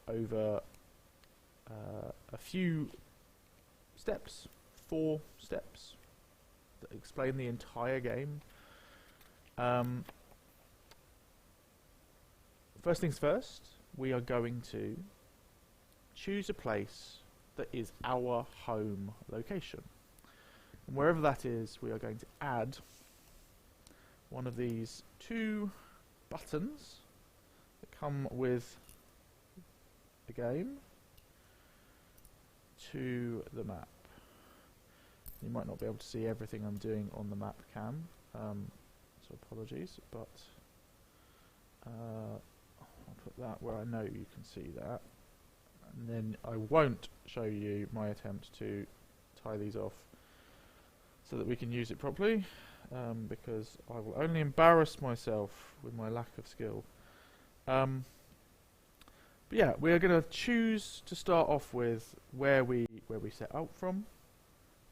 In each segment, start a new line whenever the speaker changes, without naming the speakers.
over a few steps, 4 steps that explain the entire game. First things first, we are going to choose a place that is our home location. And wherever that is, we are going to add one of these 2 buttons that come with the game to the map. You might not be able to see everything I'm doing on the map cam, so apologies, but I'll put that where I know you can see that, and then I won't show you my attempt to tie these off so that we can use it properly, because I will only embarrass myself with my lack of skill. But yeah, we are going to choose to start off with where we set out from,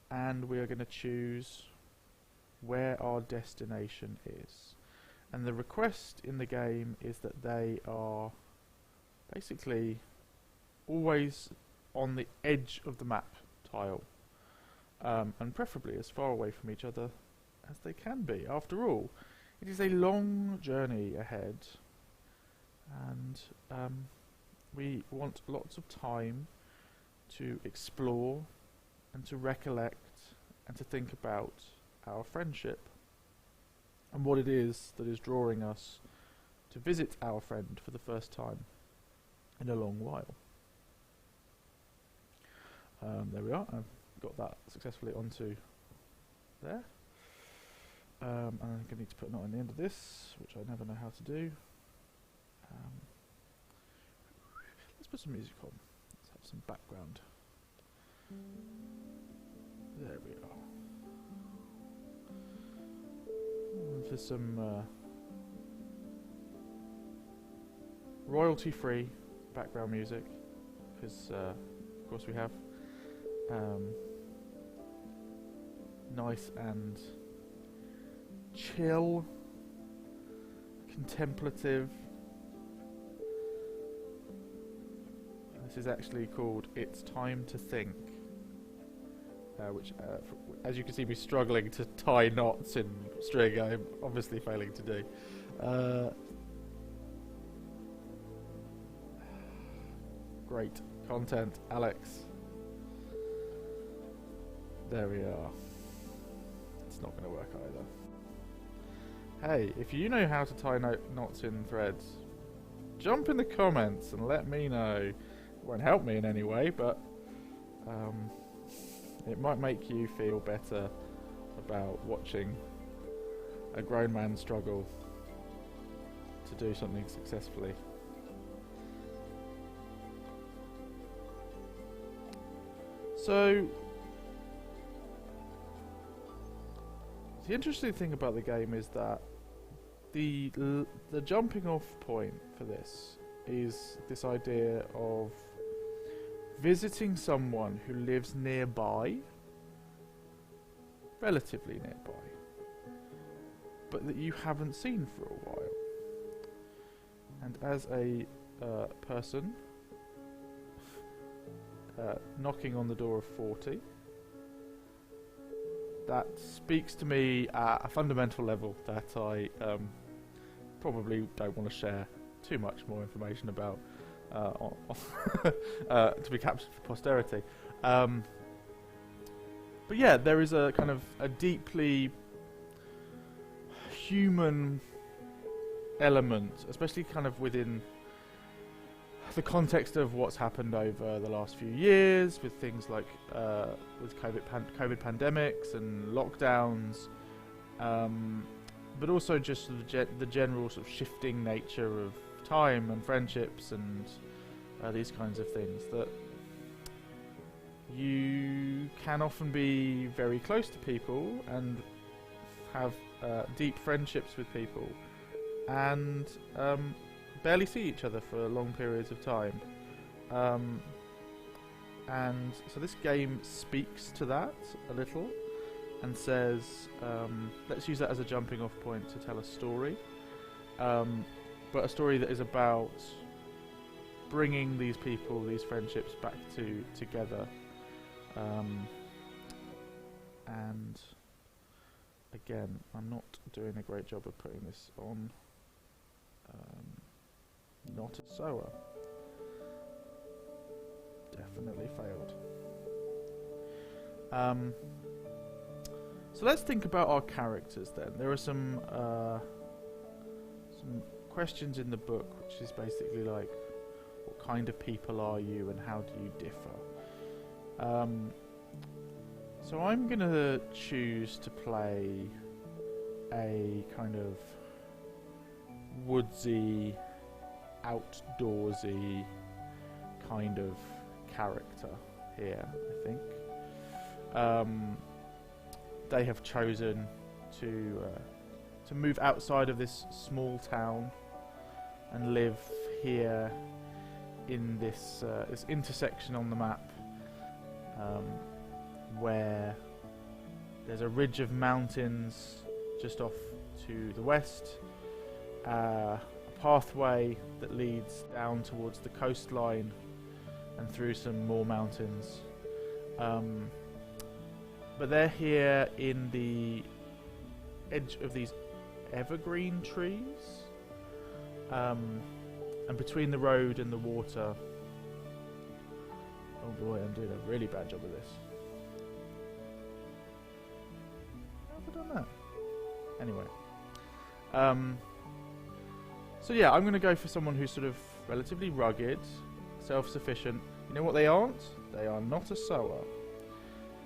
and we are going to choose where our destination is. And the request in the game is that they are basically always on the edge of the map tile, and preferably as far away from each other as they can be. After all, it is a long journey ahead, and we want lots of time to explore and to recollect and to think about our friendship and what it is that is drawing us to visit our friend for the first time in a long while. There we are. I've got that successfully onto there. And I'm going to need to put a knot on the end of this, which I never know how to do. Let's put some music on. Let's have some background. There we are. And for some royalty-free background music, because of course we have nice and chill, contemplative. This is actually called It's Time to Think, which as you can see me struggling to tie knots in string, I'm obviously failing to do. Great content, Alex. There we are. It's not going to work either. Hey, if you know how to tie knots in threads, jump in the comments and let me know. It won't help me in any way, but it might make you feel better about watching a grown man struggle to do something successfully. So, the interesting thing about the game is that the jumping off point for this is this idea of visiting someone who lives nearby, relatively nearby, but that you haven't seen for a while. And as a person knocking on the door of 40, that speaks to me at a fundamental level that I probably don't want to share too much more information about to be captured for posterity. But yeah, there is a kind of a deeply human element, especially kind of within the context of what's happened over the last few years with things like with COVID pandemics and lockdowns, but also just the general sort of shifting nature of time and friendships and these kinds of things, that you can often be very close to people and have deep friendships with people and barely see each other for long periods of time, and so this game speaks to that a little and says, let's use that as a jumping off point to tell a story, but a story that is about bringing these people, these friendships back together. And again, I'm not doing a great job of putting this on. Not a sewer. Definitely failed. So let's think about our characters then. There are some questions in the book, which is basically like, what kind of people are you and how do you differ? So I'm going to choose to play a kind of woodsy, outdoorsy kind of character here, I think. They have chosen to move outside of this small town and live here in this this intersection on the map, where there's a ridge of mountains just off to the west, a pathway that leads down towards the coastline and through some more mountains. But they're here in the edge of these evergreen trees, and between the road and the water. Oh boy, I'm doing a really bad job of this. How have I done that? Anyway. So yeah, I'm going to go for someone who's sort of relatively rugged, self-sufficient. You know what they aren't? They are not a sewer.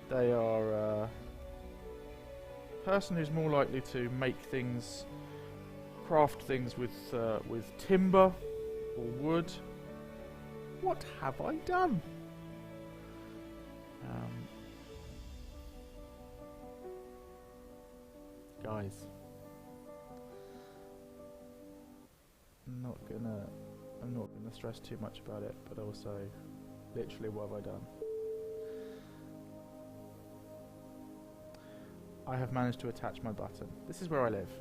They are a person who's more likely to make things, craft things with timber or wood. What have I done? Guys, I'm not gonna stress too much about it, but also, literally, what have I done? I have managed to attach my button. This is where I live.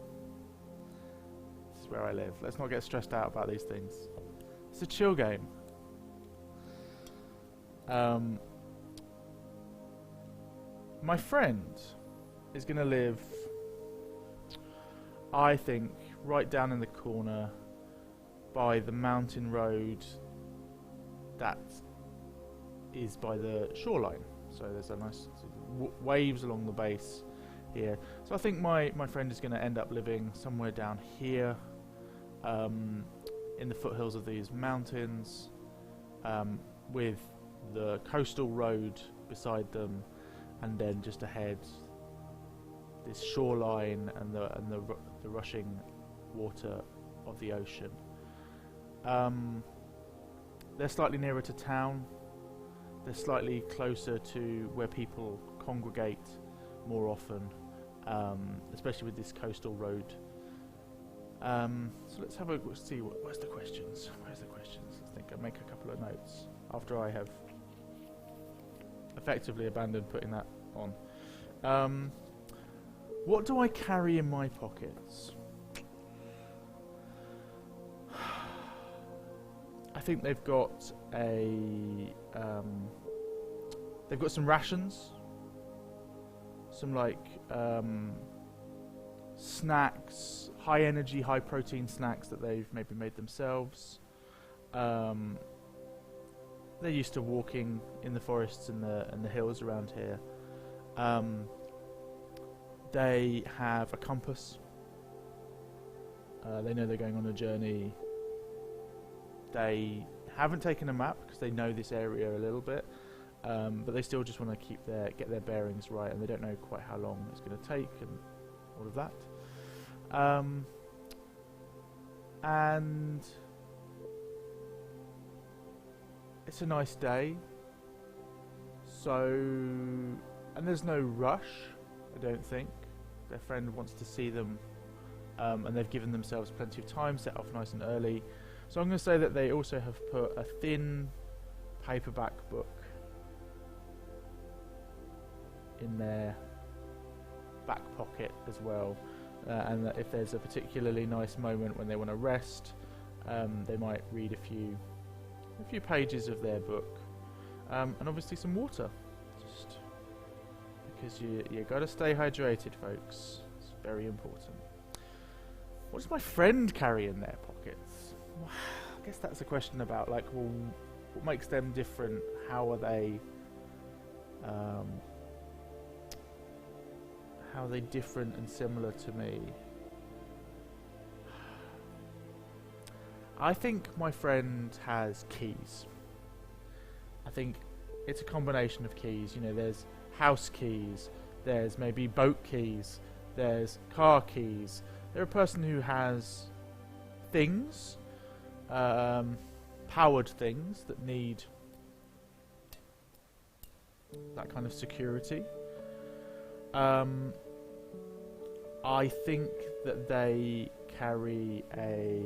This is where I live. Let's not get stressed out about these things. It's a chill game. My friend is going to live, I think, right down in the corner by the mountain road that is by the shoreline. So there's a nice waves along the base here. So I think my friend is going to end up living somewhere down here, in the foothills of these mountains, with the coastal road beside them, and then just ahead this shoreline and the rushing water of the ocean. They're slightly nearer to town. They're slightly closer to where people congregate more often, especially with this coastal road. So let's have a see. Where's the questions? Where's the questions? I think I'll make a couple of notes after I have effectively abandoned putting that on. What do I carry in my pockets? I think they've got some rations, some like snacks, high energy, high protein snacks that they've maybe made themselves. They're used to walking in the forests and the hills around here. They have a compass. They know they're going on a journey. They haven't taken a map because they know this area a little bit, but they still just want to get their bearings right, and they don't know quite how long it's going to take and all of that. And it's a nice day, and there's no rush, I don't think. Their friend wants to see them, and they've given themselves plenty of time, set off nice and early. So I'm going to say that they also have put a thin paperback book in their back pocket as well, and that if there's a particularly nice moment when they want to rest, they might read a few a few pages of their book, and obviously some water, just because you got to stay hydrated, folks. It's very important. What does my friend carry in their pockets? I guess that's a question about, like, well, what makes them different? How are they different and similar to me? I think my friend has keys. I think it's a combination of keys. You know, there's house keys, there's maybe boat keys, there's car keys. They're a person who has things, powered things that need that kind of security. I think that they carry a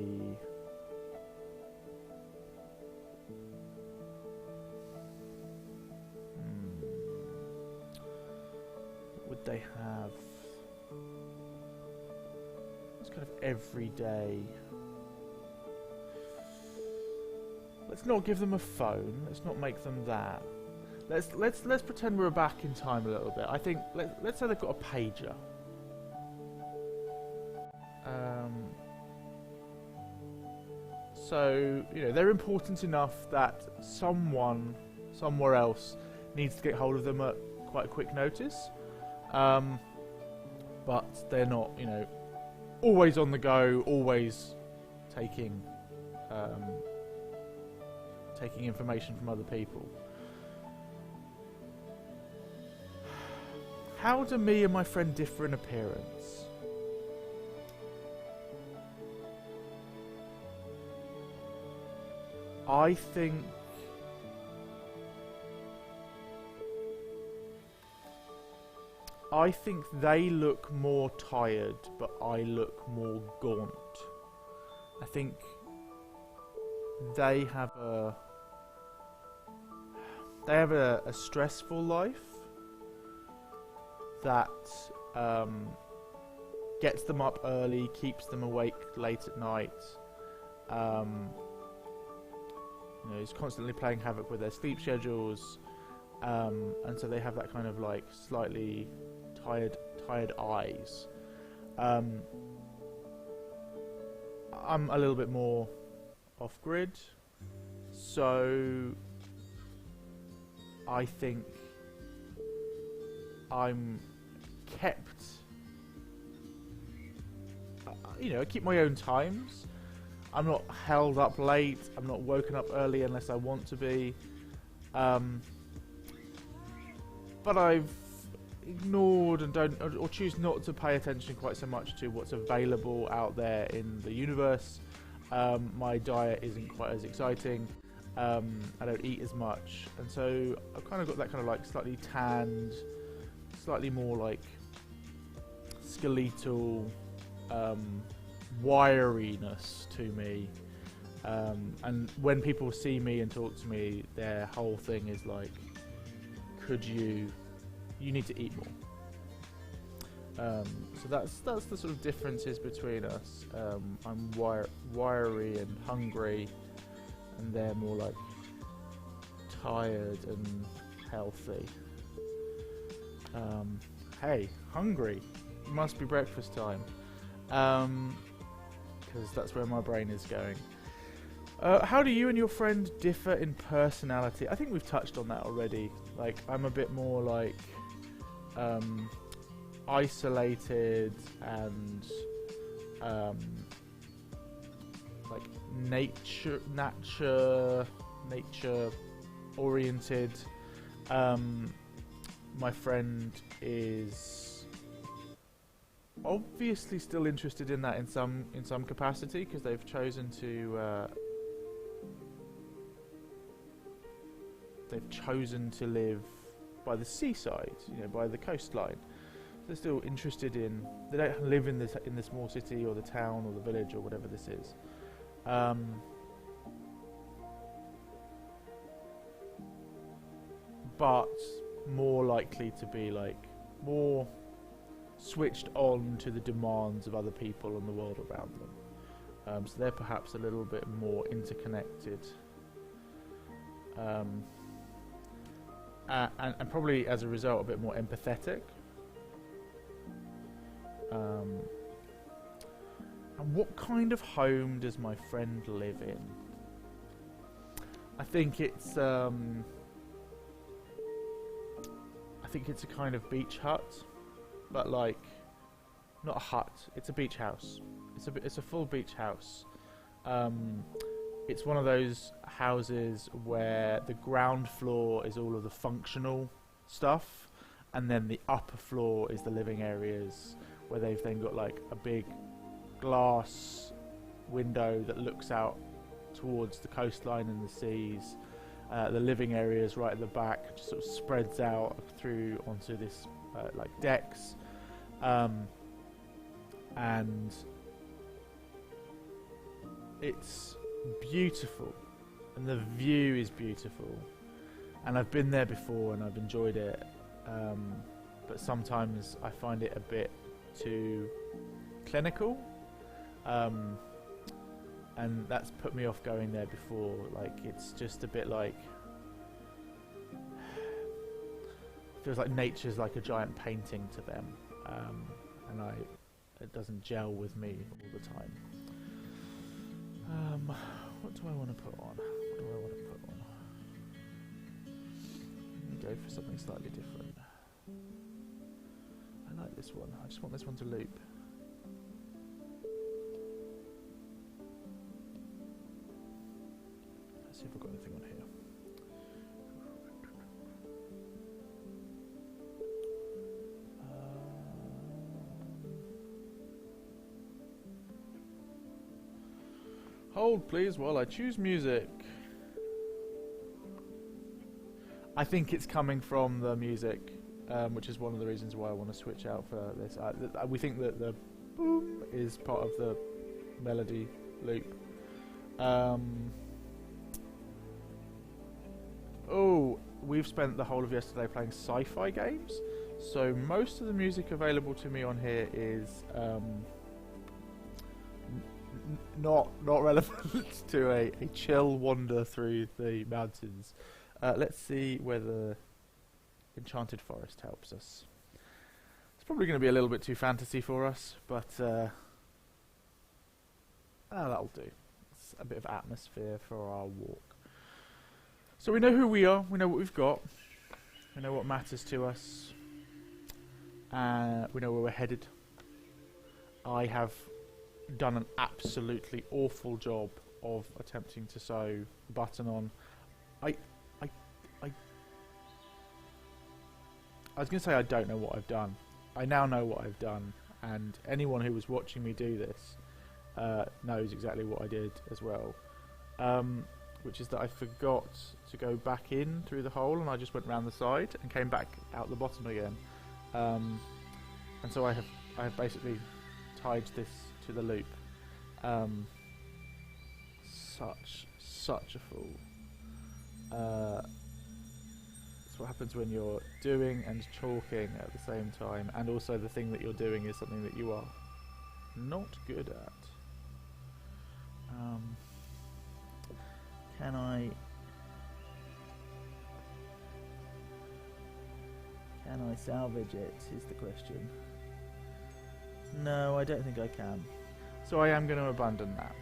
what would they have? It's kind of everyday. Let's not give them a phone. Let's not make them that. Let's pretend we're back in time a little bit. I think let's say they've got a pager. So, you know, they're important enough that someone somewhere else needs to get hold of them at quite a quick notice. But they're not, you know, always on the go, always taking information from other people. How do me and my friend differ in appearance? I think they look more tired, but I look more gaunt. I think they have a stressful life that gets them up early, keeps them awake late at night. You know, is constantly playing havoc with their sleep schedules, and so they have that kind of like slightly tired eyes. I'm a little bit more off-grid, so I think I'm kept. You know, I keep my own times. I'm not held up late. I'm not woken up early unless I want to be. But I've ignored and or choose not to pay attention quite so much to what's available out there in the universe. My diet isn't quite as exciting. I don't eat as much, and so I've kind of got that kind of like slightly tanned, slightly more like skeletal wiriness to me, and when people see me and talk to me, their whole thing is like, you need to eat more. So that's the sort of differences between us. I'm wiry and hungry, and they're more like tired and healthy. Hey, hungry. It must be breakfast time. Because that's where my brain is going. How do you and your friend differ in personality? I think we've touched on that already. Like, I'm a bit more like isolated and like nature oriented. My friend is obviously still interested in that in some capacity, because they've chosen to live by the seaside, you know, by the coastline. They're still interested in. They don't live in the small city or the town or the village or whatever this is. But more likely to be like more switched on to the demands of other people and the world around them. So they're perhaps a little bit more interconnected and probably as a result a bit more empathetic. And what kind of home does my friend live in? I think it's a kind of beach hut, but like not a hut. It's a beach house. It's a full beach house. It's one of those houses where the ground floor is all of the functional stuff, and then the upper floor is the living areas, where they've then got like a big glass window that looks out towards the coastline and the seas. The living areas right at the back just sort of spreads out through onto this like decks, and it's beautiful, and the view is beautiful, and I've been there before and I've enjoyed it, but sometimes I find it a bit too clinical, and that's put me off going there before. Like, it's just a bit like, feels like nature's like a giant painting to them, and it doesn't gel with me all the time. What do I want to put on? What do I want to put on? Let me go for something slightly different. I like this one. I just want this one to loop. Let's see if I've got anything on here. Hold please while I choose music. I think it's coming from the music, which is one of the reasons why I want to switch out for this. We think that the boom is part of the melody loop. Oh, we've spent the whole of yesterday playing sci-fi games, so most of the music available to me on here is not relevant to a chill wander through the mountains. Let's see whether Enchanted Forest helps us. It's probably going to be a little bit too fantasy for us, but that'll do. It's a bit of atmosphere for our walk. So we know who we are, we know what we've got, we know what matters to us, we know where we're headed. I have done an absolutely awful job of attempting to sew the button on. I was going to say I don't know what I've done. I now know what I've done, and anyone who was watching me do this knows exactly what I did as well. Which is that I forgot to go back in through the hole, and I just went round the side and came back out the bottom again. And so I have basically tied this to the loop. Such a fool. That's what happens when you're doing and talking at the same time, and also the thing that you're doing is something that you are not good at. Can I salvage it, is the question. No, I don't think I can. So I am going to abandon that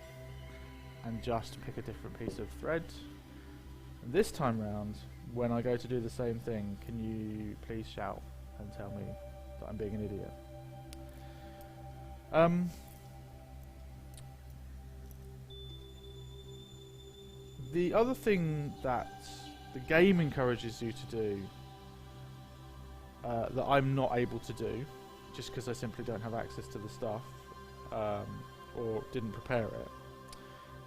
and just pick a different piece of thread. And this time round, when I go to do the same thing, can you please shout and tell me that I'm being an idiot? The other thing that the game encourages you to do, that I'm not able to do, just because I simply don't have access to the stuff, or didn't prepare it,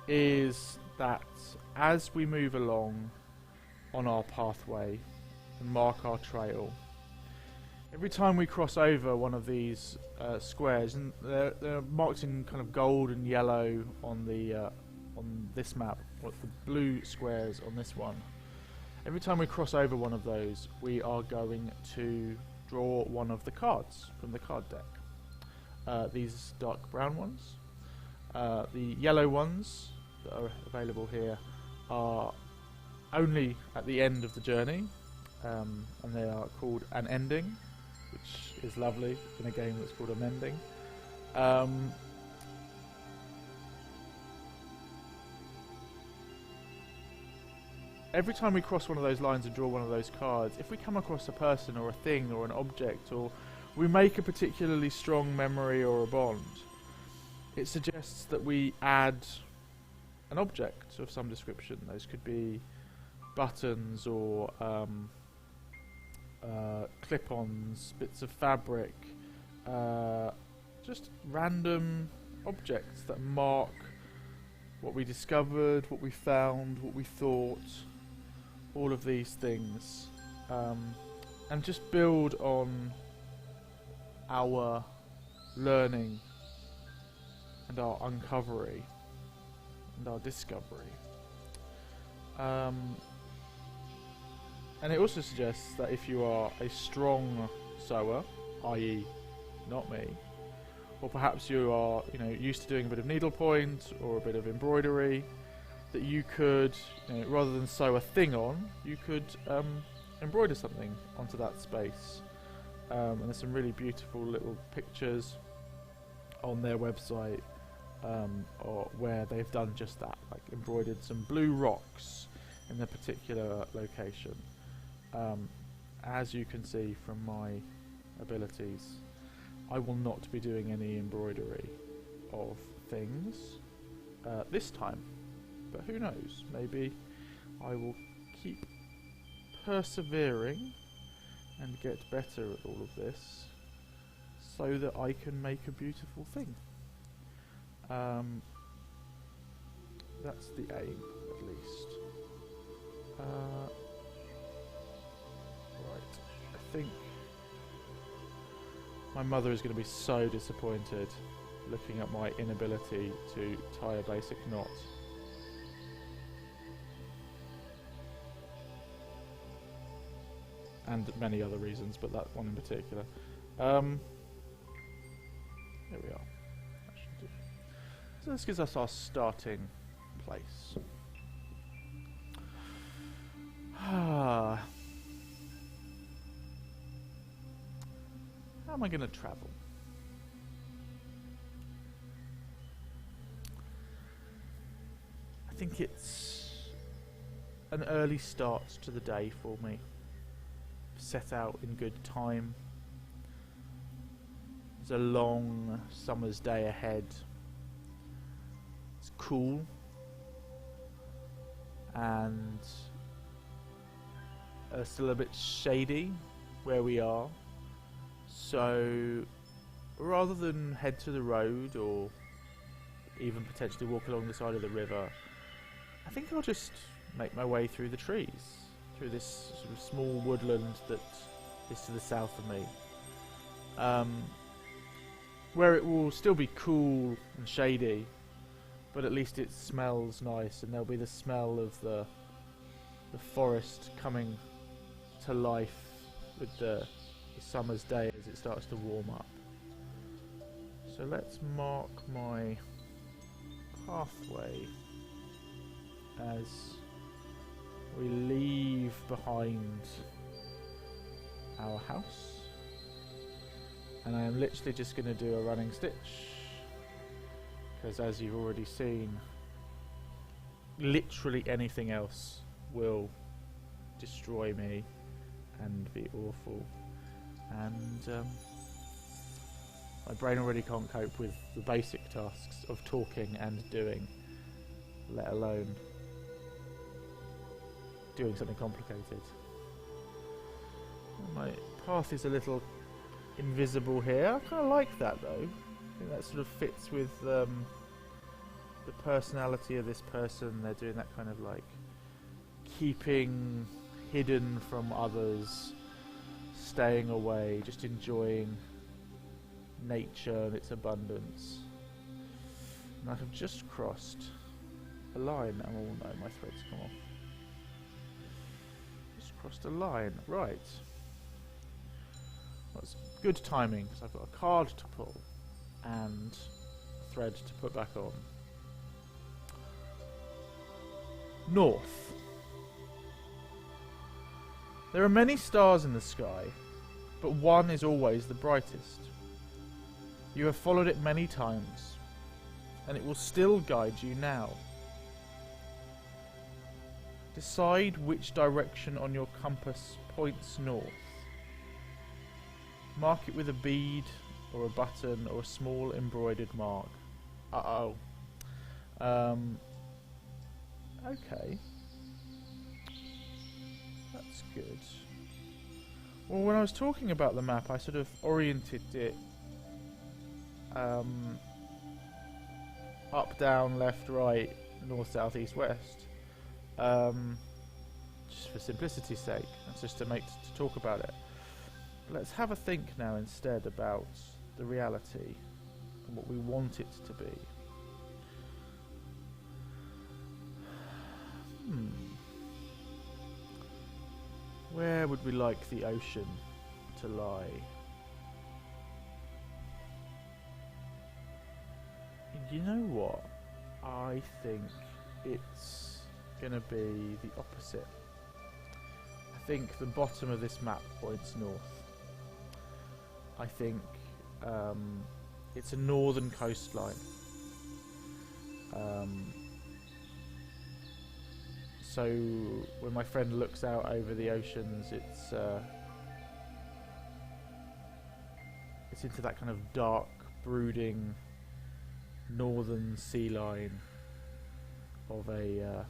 is that as we move along on our pathway and mark our trail, every time we cross over one of these squares, and they're marked in kind of gold and yellow on the on this map, or the blue squares on this one. Every time we cross over one of those, we are going to draw one of the cards from the card deck. These dark brown ones. The yellow ones that are available here are only at the end of the journey, and they are called an ending, which is lovely in a game that's called a mending. Every time we cross one of those lines and draw one of those cards, if we come across a person or a thing or an object, or we make a particularly strong memory or a bond, it suggests that we add an object of some description. Those could be buttons or clip-ons, bits of fabric, just random objects that mark what we discovered, what we found, what we thought, all of these things, and just build on our learning and our uncovery and our discovery. And it also suggests that if you are a strong sewer, i.e. not me, or perhaps you are, used to doing a bit of needlepoint or a bit of embroidery, that you could, rather than sew a thing on, you could embroider something onto that space. And there's some really beautiful little pictures on their website or where they've done just that, like embroidered some blue rocks in a particular location. As you can see from my abilities, I will not be doing any embroidery of things this time, but who knows, maybe I will keep persevering and get better at all of this so that I can make a beautiful thing. That's the aim, at least. Right, I think my mother is going to be so disappointed looking at my inability to tie a basic knot. And many other reasons, but that one in particular. There we are. That should do. So this gives us our starting place. How am I going to travel? I think it's an early start to the day for me. Set out in good time. There's a long summer's day ahead. It's cool and still a bit shady where we are, so rather than head to the road or even potentially walk along the side of the river, I think I'll just make my way through the trees, through this sort of small woodland that is to the south of me, where it will still be cool and shady, but at least it smells nice, and there'll be the smell of the forest coming to life with the summer's day as it starts to warm up. So let's mark my pathway as we leave behind our house, and I am literally just going to do a running stitch, because as you've already seen, literally anything else will destroy me and be awful, and my brain already can't cope with the basic tasks of talking and doing, let alone doing something complicated. My path is a little invisible here. I kind of like that though. I think that sort of fits with the personality of this person. They're doing that kind of like keeping hidden from others, staying away, just enjoying nature and its abundance. And I have just crossed a line. Oh no, my thread's come off. Crossed a line, right. That's good timing because I've got a card to pull and thread to put back on. North. There are many stars in the sky, but one is always the brightest. You have followed it many times, and it will still guide you now. Decide which direction on your compass points north. Mark it with a bead, or a button, or a small embroidered mark. Uh-oh. Okay. That's good. Well, when I was talking about the map, I sort of oriented it up, down, left, right, north, south, east, west. Just for simplicity's sake. That's just to talk about it. But let's have a think now instead about the reality and what we want it to be. Where would we like the ocean to lie? You know what? I think it's gonna be the opposite. I think the bottom of this map points north. I think it's a northern coastline. So when my friend looks out over the oceans, it's into that kind of dark, brooding northern sea line of a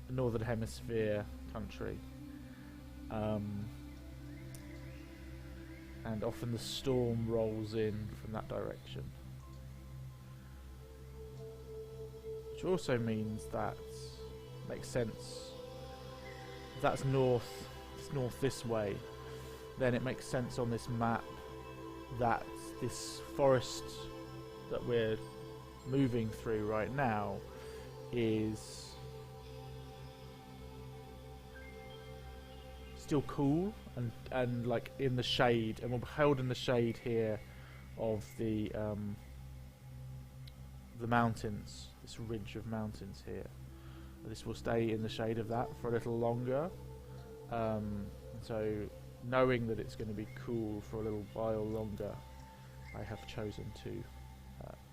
northern hemisphere country, and often the storm rolls in from that direction, which also means that makes sense. If that's north, it's north this way, then it makes sense on this map that this forest that we're moving through right now is still cool and like in the shade, and we're held in the shade here of the mountains, this ridge of mountains here. This will stay in the shade of that for a little longer. So knowing that it's going to be cool for a little while longer, I have chosen to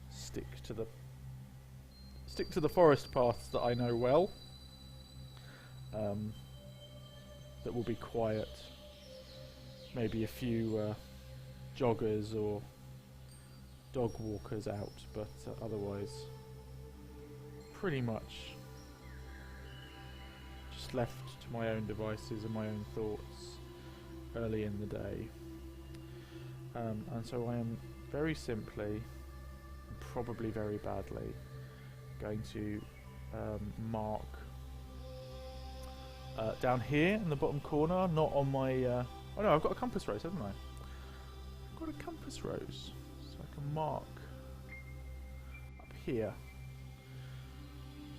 stick to the forest paths that I know well. That will be quiet. Maybe a few joggers or dog walkers out, but otherwise pretty much just left to my own devices and my own thoughts early in the day. And so I am very simply, probably very badly, going to mark down here in the bottom corner, not on my oh no, I've got a compass rose, haven't I? I've got a compass rose, so I can mark up here,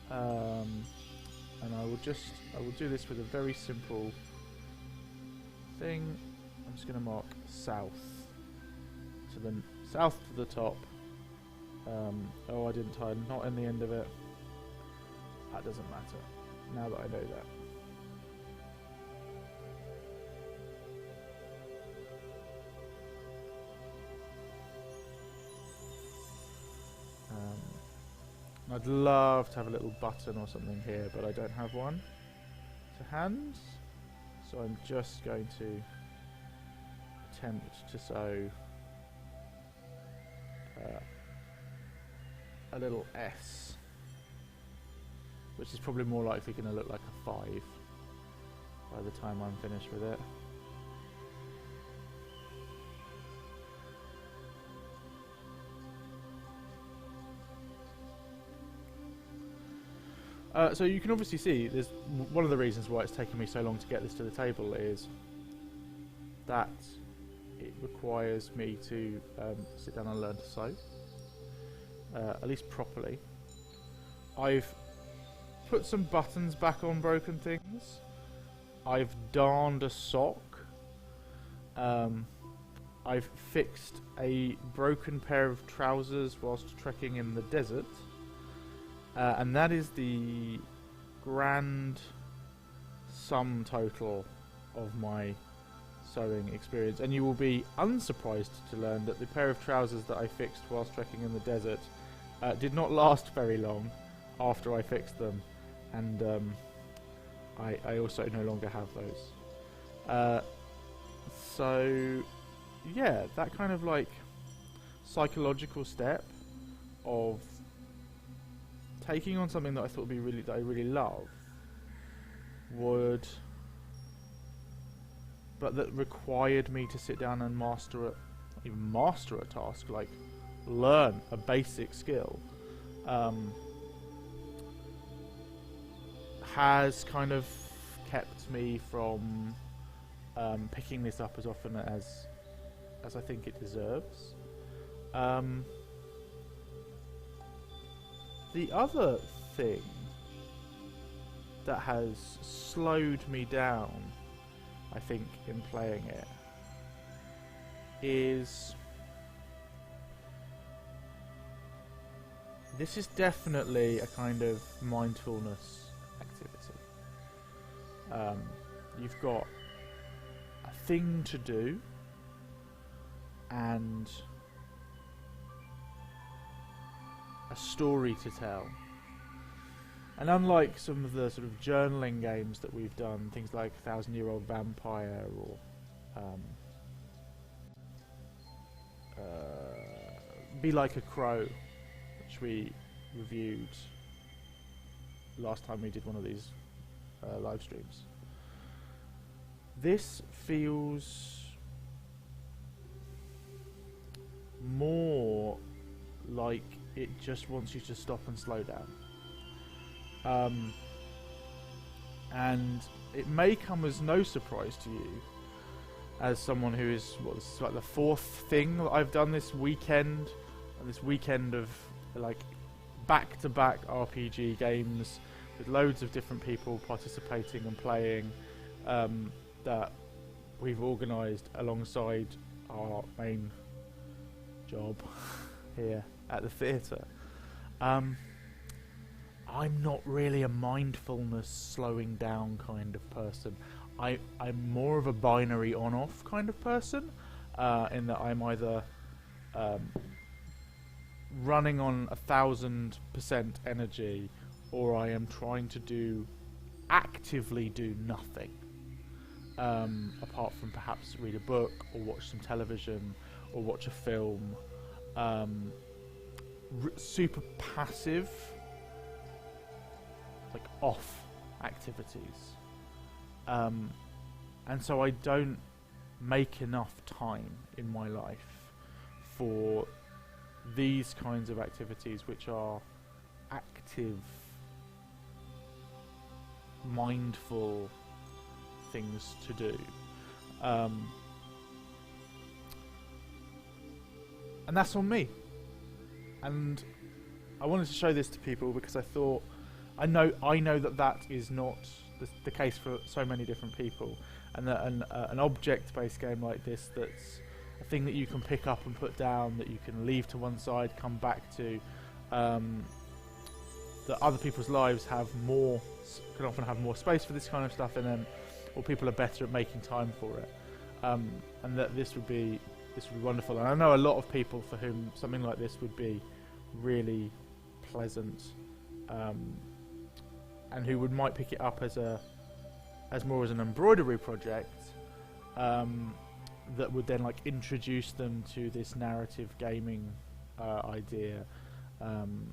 and I will do this with a very simple thing. I'm just going to mark south to the top. Oh, I didn't tie a knot in the end of it. That doesn't matter now that I know that. I'd love to have a little button or something here, but I don't have one to hand, so I'm just going to attempt to sew a little S, which is probably more likely going to look like a 5 by the time I'm finished with it. So you can obviously see, there's one of the reasons why it's taken me so long to get this to the table is that it requires me to sit down and learn to sew, at least properly. I've put some buttons back on broken things. I've darned a sock. I've fixed a broken pair of trousers whilst trekking in the desert. And that is the grand sum total of my sewing experience, and you will be unsurprised to learn that the pair of trousers that I fixed whilst trekking in the desert did not last very long after I fixed them, and I also no longer have those. So yeah, that kind of like psychological step of taking on something that I thought would be that I really love but that required me to sit down and not even master a task, like learn a basic skill, has kind of kept me from picking this up as often as I think it deserves. The other thing that has slowed me down, I think, in playing it is this is definitely a kind of mindfulness activity. You've got a thing to do and a story to tell. And unlike some of the sort of journaling games that we've done, things like 1000-Year-Old Vampire or Be Like a Crow, which we reviewed last time we did one of these live streams, this feels more like it just wants you to stop and slow down. And it may come as no surprise to you, as someone who is, this is like the fourth thing that I've done this weekend, of like back-to-back RPG games with loads of different people participating and playing, that we've organised alongside our main job here at the theatre. I'm not really a mindfulness slowing down kind of person. I'm more of a binary on-off kind of person, in that I'm either running on 1000% energy, or I am trying to actively do nothing, apart from perhaps read a book or watch some television or watch a film. Super passive, like off activities, and so I don't make enough time in my life for these kinds of activities, which are active, mindful things to do, and that's on me. And I wanted to show this to people because I thought, I know that is not the case for so many different people, and that an object-based game like this, that's a thing that you can pick up and put down, that you can leave to one side, come back to, that other people's lives can often have more space for this kind of stuff, or people are better at making time for it, and that this would be wonderful. And I know a lot of people for whom something like this would be really pleasant, and who might pick it up as more as an embroidery project, that would then like introduce them to this narrative gaming idea, and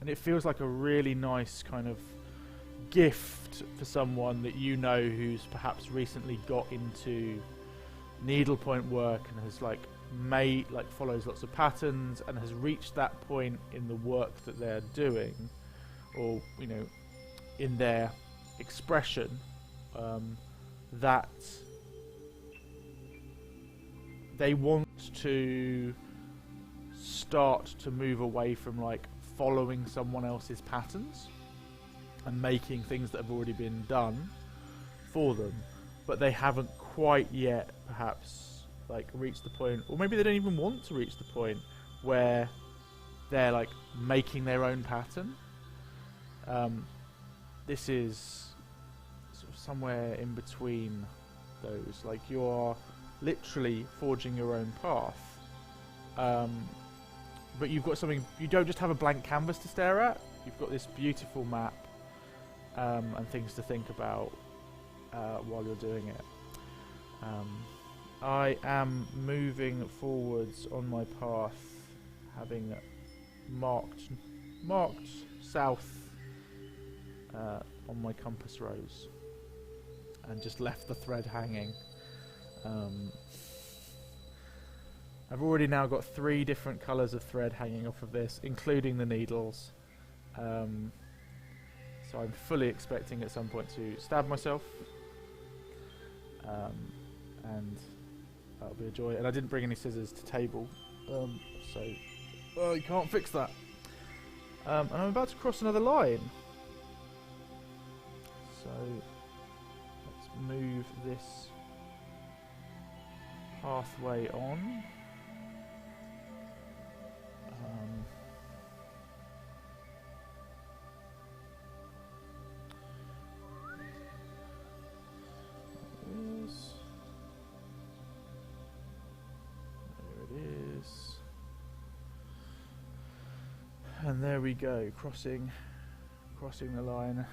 it feels like a really nice kind of gift for someone that you know who's perhaps recently got into needlepoint work and has follows lots of patterns and has reached that point in the work that they're doing, or in their expression, that they want to start to move away from like following someone else's patterns and making things that have already been done for them, but they haven't quite yet perhaps like reached the point, or maybe they don't even want to reach the point where they're like making their own pattern. This is sort of somewhere in between those. Like, you are literally forging your own path. But you've got something, you don't just have a blank canvas to stare at, you've got this beautiful map and things to think about while you're doing it. I am moving forwards on my path, having marked south on my compass rose, and just left the thread hanging. I've already now got 3 different colours of thread hanging off of this, including the needles. So I'm fully expecting at some point to stab myself, and that'll be a joy. And I didn't bring any scissors to table, so you can't fix that. And I'm about to cross another line, so let's move this pathway on. And there we go, crossing the line.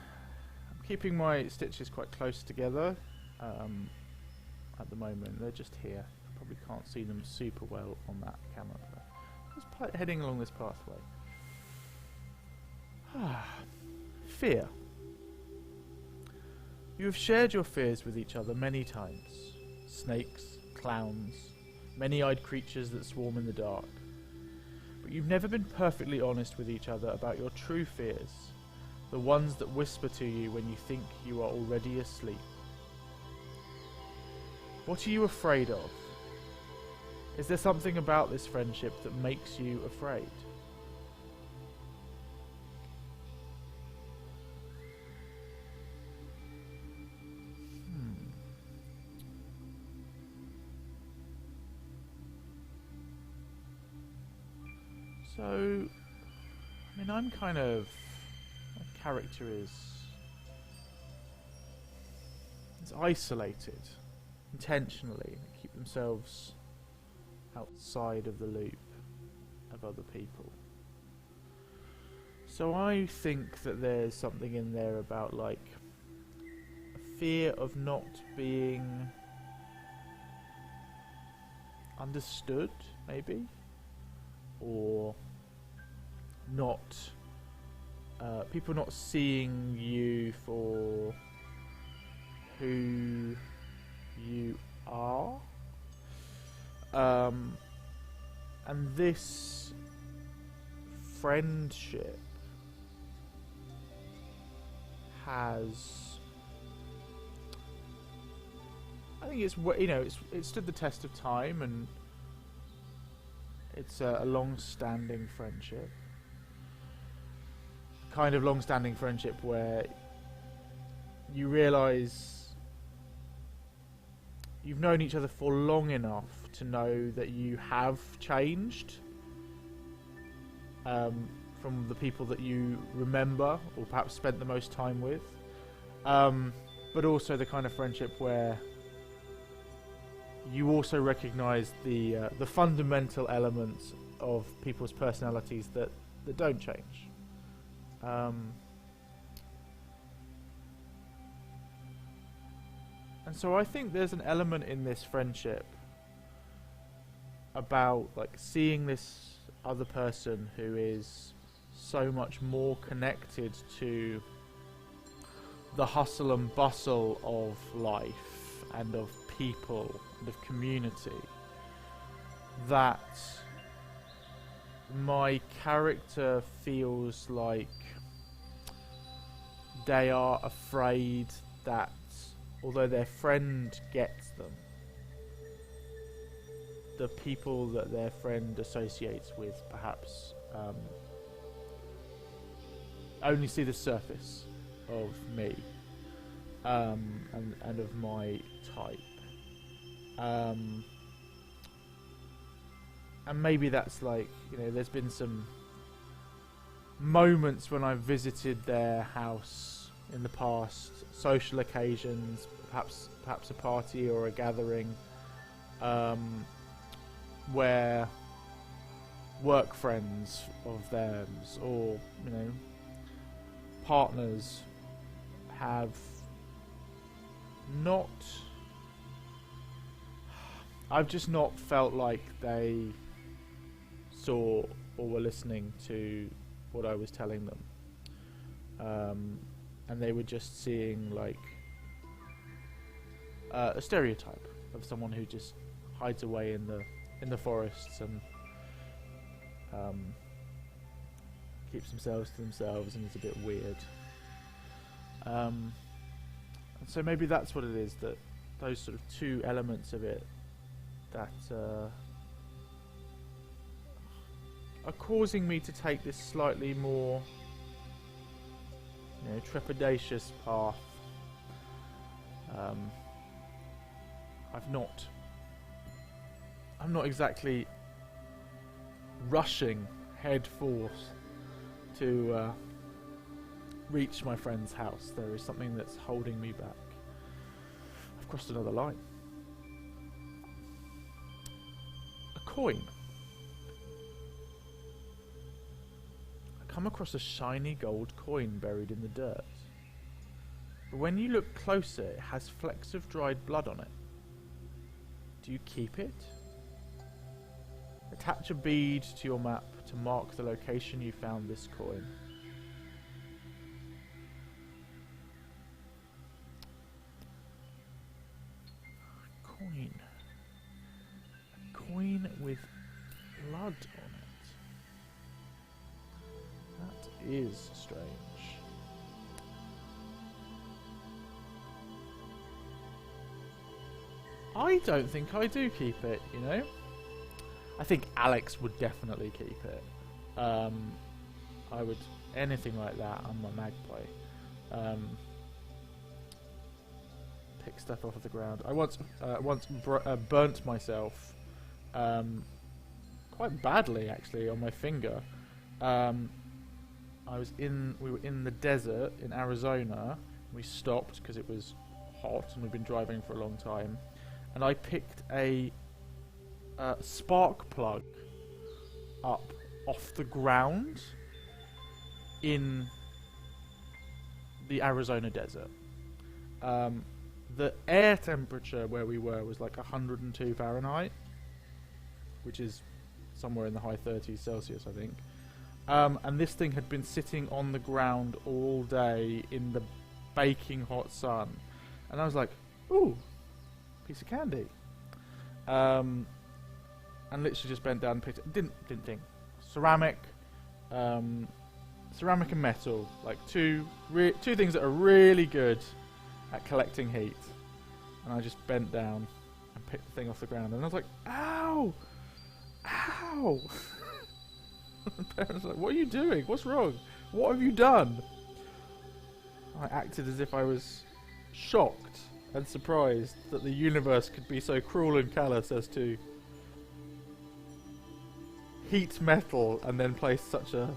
I'm keeping my stitches quite close together at the moment. They're just here. I probably can't see them super well on that camera. Just heading along this pathway. Fear. You have shared your fears with each other many times. Snakes, clowns, many-eyed creatures that swarm in the dark. But you've never been perfectly honest with each other about your true fears, the ones that whisper to you when you think you are already asleep. What are you afraid of? Is there something about this friendship that makes you afraid? So, I mean, I'm kind of, my character is isolated, intentionally. They keep themselves outside of the loop of other people. So I think that there's something in there about, like, a fear of not being understood, maybe, or not, people not seeing you for who you are. And this friendship has, I think it's, you know, it stood the test of time, and it's a long-standing friendship. Kind of long-standing friendship where you realise you've known each other for long enough to know that you have changed from the people that you remember or perhaps spent the most time with. But also the kind of friendship where you also recognise the fundamental elements of people's personalities that don't change. And so I think there's an element in this friendship about, like, seeing this other person who is so much more connected to the hustle and bustle of life and of people and of community, that my character feels like they are afraid that although their friend gets them, the people that their friend associates with perhaps only see the surface of me and of my type. And maybe that's, like, you know, there's been some moments when I've visited their house in the past, social occasions, perhaps a party or a gathering, where work friends of theirs or, you know, partners have not... I've just not felt like they saw or were listening to what I was telling them. And they were just seeing like a stereotype of someone who just hides away in the forests and keeps themselves to themselves and is a bit weird. And so maybe that's what it is, that those sort of two elements of it that are causing me to take this slightly more, you know, trepidatious path. I'm not exactly rushing head forth to reach my friend's house. There is something that's holding me back. I've crossed another line. A coin. I come across a shiny gold coin buried in the dirt. But when you look closer, it has flecks of dried blood on it. Do you keep it? Attach a bead to your map to mark the location you found this coin. Coin. A coin with blood on it. That is strange. I don't think I do keep it, you know? I think Alex would definitely keep it. I would... anything like that, I'm a magpie. Pick stuff off of the ground. I once burnt myself quite badly, actually, on my finger. We were in the desert in Arizona. We stopped because it was hot and we've been driving for a long time. And I picked a spark plug up off the ground in the Arizona desert. The air temperature where we were was like 102 Fahrenheit, which is somewhere in the high 30s Celsius, I think. And this thing had been sitting on the ground all day in the baking hot sun. And I was like, ooh, piece of candy. And literally just bent down and picked it. Didn't think. Ceramic and metal, like two things that are really good at collecting heat. And I just bent down and picked the thing off the ground, and I was like, ow! Ow! My parents were like, what are you doing? What's wrong? What have you done? I acted as if I was shocked and surprised that the universe could be so cruel and callous as to heat metal and then place such a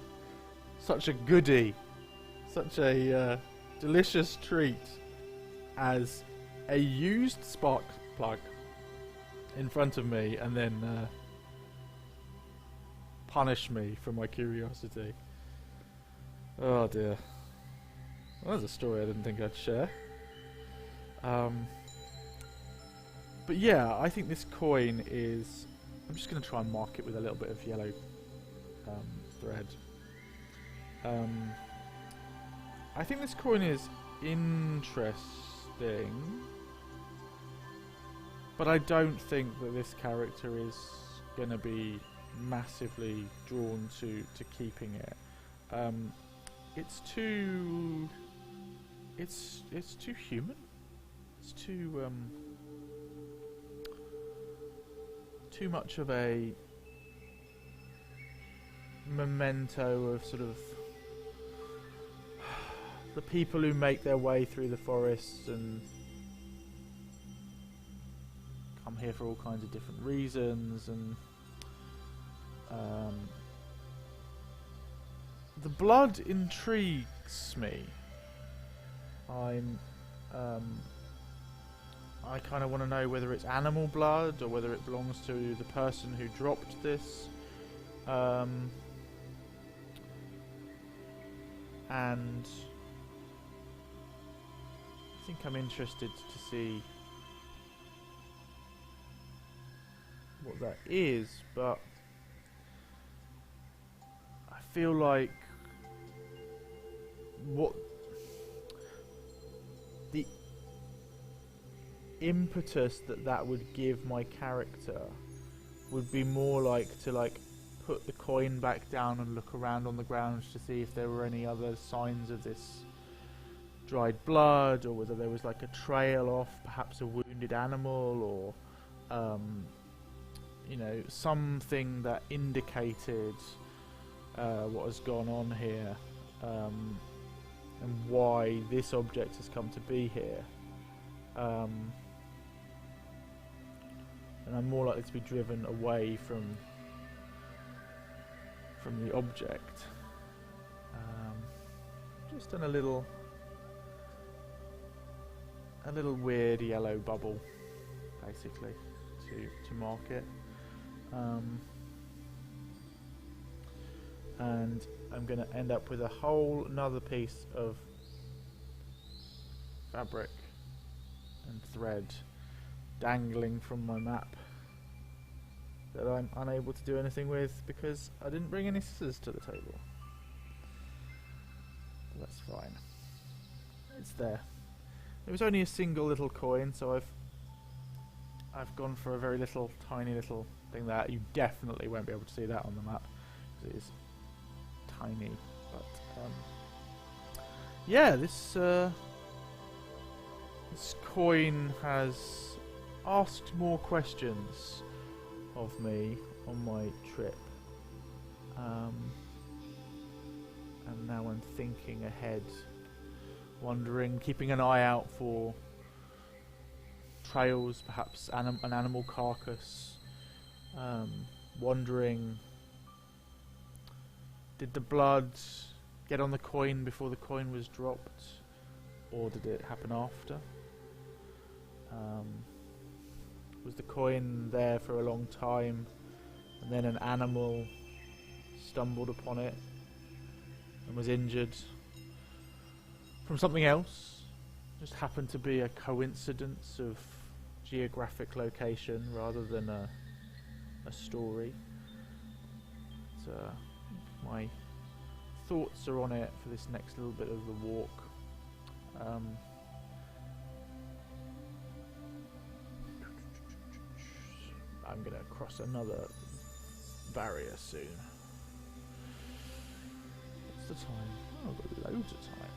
goodie, such a delicious treat as a used spark plug in front of me, and then punish me for my curiosity. Oh dear. Well, that's a story I didn't think I'd share. But yeah, I think this coin is... I'm just going to try and mark it with a little bit of yellow thread. I think this coin is interesting, but I don't think that this character is going to be massively drawn to keeping it. It's too human. It's too much of a memento of sort of the people who make their way through the forests and come here for all kinds of different reasons, and the blood intrigues me. I kind of want to know whether it's animal blood or whether it belongs to the person who dropped this. And I think I'm interested to see what that is, but I feel like what the impetus that would give my character would be more like to put the coin back down and look around on the ground to see if there were any other signs of this dried blood, or whether there was like a trail off perhaps a wounded animal, or you know, something that indicated what has gone on here, and why this object has come to be here. And I'm more likely to be driven away from the object. Just done a little weird yellow bubble, basically, to mark it. And I'm going to end up with a whole another piece of fabric and thread dangling from my map that I'm unable to do anything with because I didn't bring any scissors to the table. But that's fine. It's there. It was only a single little coin, so I've gone for a very little, tiny little thing there. You definitely won't be able to see that on the map because it is tiny. But yeah, this coin has asked more questions of me on my trip, and now I'm thinking ahead, wondering, keeping an eye out for trails, perhaps an animal carcass, wondering, did the blood get on the coin before the coin was dropped, or did it happen after? Was the coin there for a long time and then an animal stumbled upon it and was injured from something else? Just happened to be a coincidence of geographic location rather than a story. My thoughts are on it for this next little bit of the walk. I'm going to cross another barrier soon. What's the time? Oh, I've got loads of time.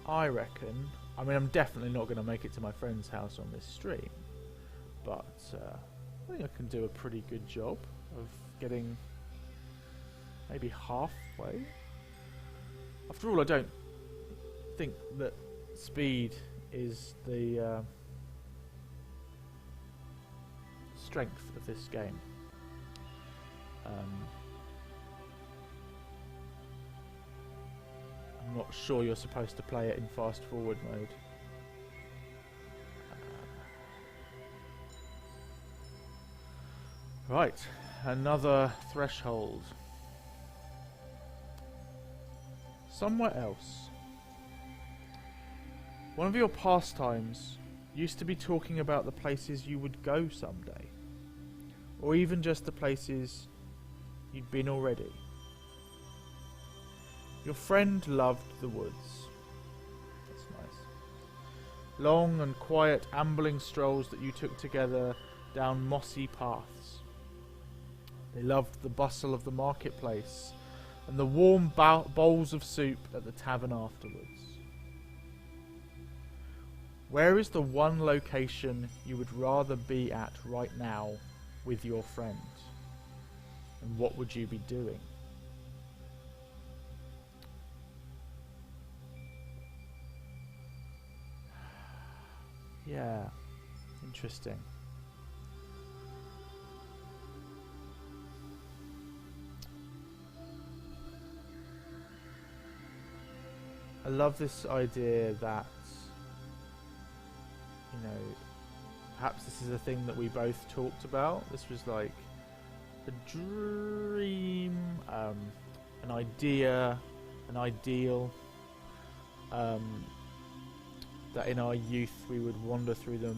I reckon, I mean, I'm definitely not going to make it to my friend's house on this stream, but I think I can do a pretty good job of getting maybe halfway. After all, I don't think that speed is the strength of this game. I'm not sure you're supposed to play it in fast forward mode. Right, another threshold. Somewhere else. One of your pastimes used to be talking about the places you would go someday. Or even just the places you'd been already. Your friend loved the woods. That's nice. Long and quiet ambling strolls that you took together down mossy paths. They loved the bustle of the marketplace and the warm bowls of soup at the tavern afterwards. Where is the one location you would rather be at right now with your friend? And what would you be doing? Yeah, interesting. I love this idea that, you know, perhaps this is a thing that we both talked about. This was like a dream, an idea, an ideal, that in our youth we would wander through the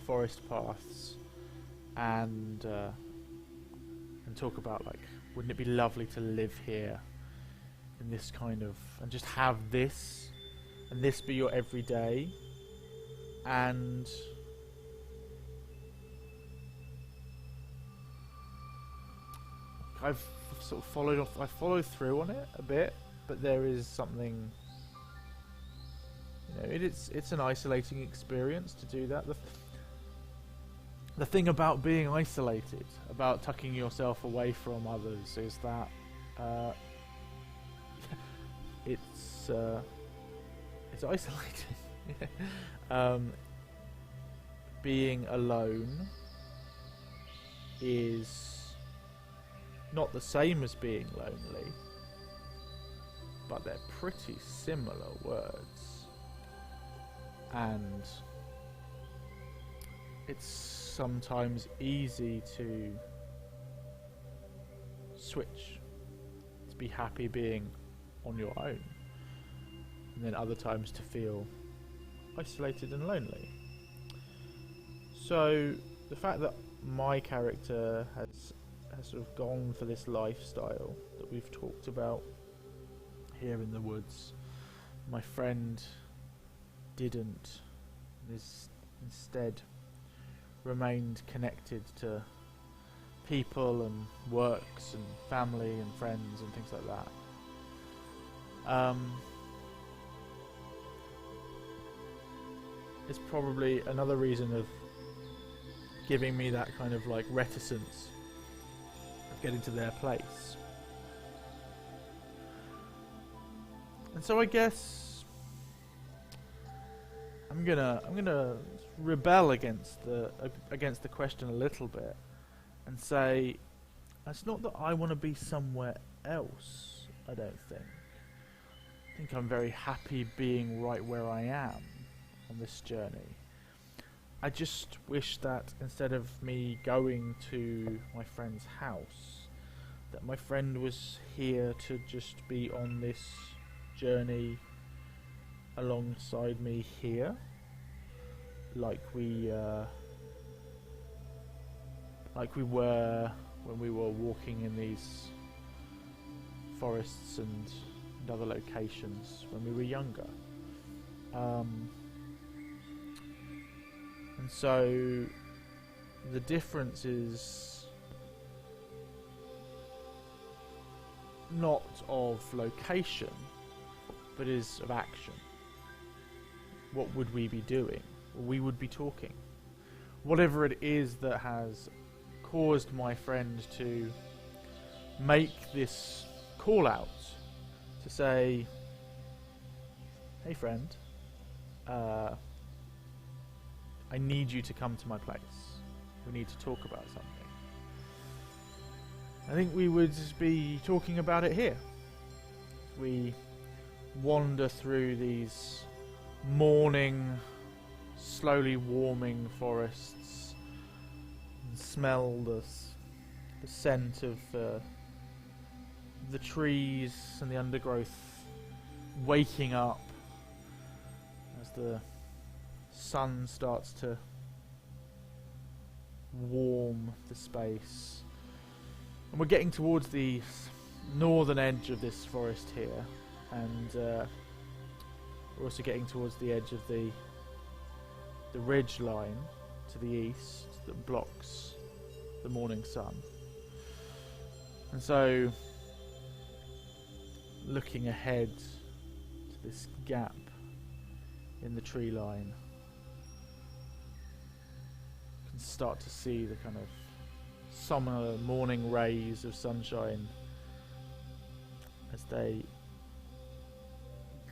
forest paths and talk about, like, wouldn't it be lovely to live here in this kind of, and just have this, and this be your everyday. And I've sort of I followed through on it a bit, but there is something, you know, it's an isolating experience to do that. The thing about being isolated, about tucking yourself away from others, is that it's isolating. Being alone is not the same as being lonely, but they're pretty similar words, and it's sometimes easy to switch, to be happy being on your own, and then other times to feel isolated and lonely. So the fact that my character has sort of gone for this lifestyle that we've talked about here in the woods, my friend didn't, instead remained connected to people and works and family and friends and things like that. It's probably another reason of giving me that kind of like reticence of getting to their place. And so I guess I'm gonna rebel against the question a little bit and say it's not that I want to be somewhere else. I don't think. I think I'm very happy being right where I am on this journey. I just wish that instead of me going to my friend's house, that my friend was here to just be on this journey alongside me here, like we were when we were walking in these forests and other locations when we were younger. And so the difference is not of location, but is of action. What would we be doing? Well, we would be talking. Whatever it is that has caused my friend to make this call out to say, hey friend, I need you to come to my place. We need to talk about something. I think we would be talking about it here. We wander through these morning, slowly warming forests and smell the scent of the trees and the undergrowth waking up as the sun starts to warm the space. And we're getting towards the northern edge of this forest here, and we're also getting towards the edge of the ridge line to the east that blocks the morning sun. And so, looking ahead to this gap in the tree line, you can start to see the kind of summer morning rays of sunshine as they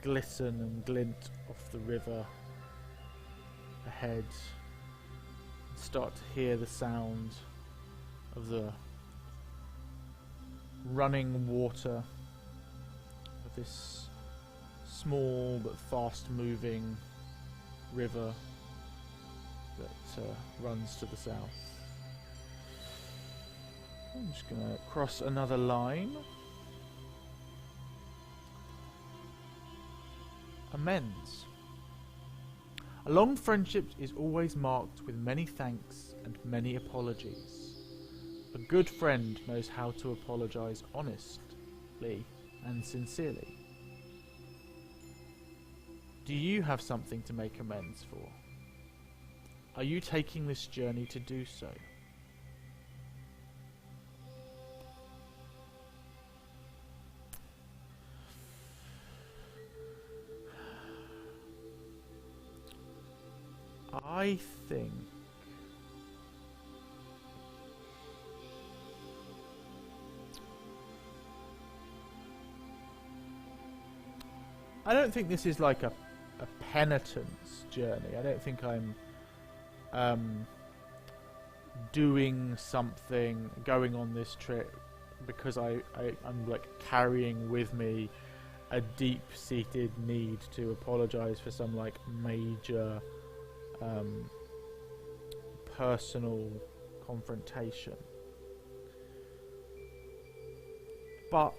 glisten and glint off the river ahead. Start to hear the sound of the running water of this small but fast-moving river that runs to the south. I'm just going to cross another line. Amends. A long friendship is always marked with many thanks and many apologies. A good friend knows how to apologise honestly and sincerely. Do you have something to make amends for? Are you taking this journey to do so? I think I don't think this is like a penitence journey. I don't think I'm doing something, going on this trip because I'm like carrying with me a deep-seated need to apologise for some like major personal confrontation. But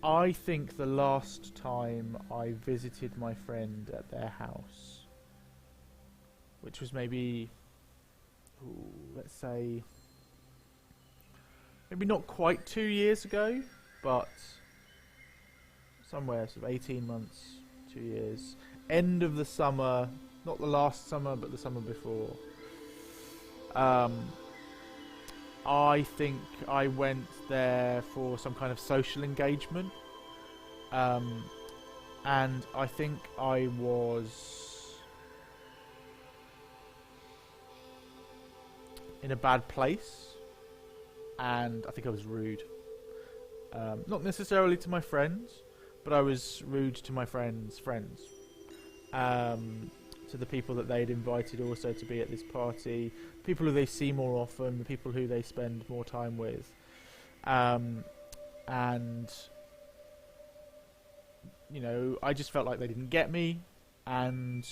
I think the last time I visited my friend at their house, which was maybe, let's say, maybe not quite 2 years ago, but somewhere sort of 18 months, 2 years, end of the summer, not the last summer, but the summer before. I think I went there for some kind of social engagement, and I think I was in a bad place, and I think I was rude. Not necessarily to my friends, but I was rude to my friends' friends. To the people that they'd invited also to be at this party, people who they see more often, the people who they spend more time with. And, you know, I just felt like they didn't get me, and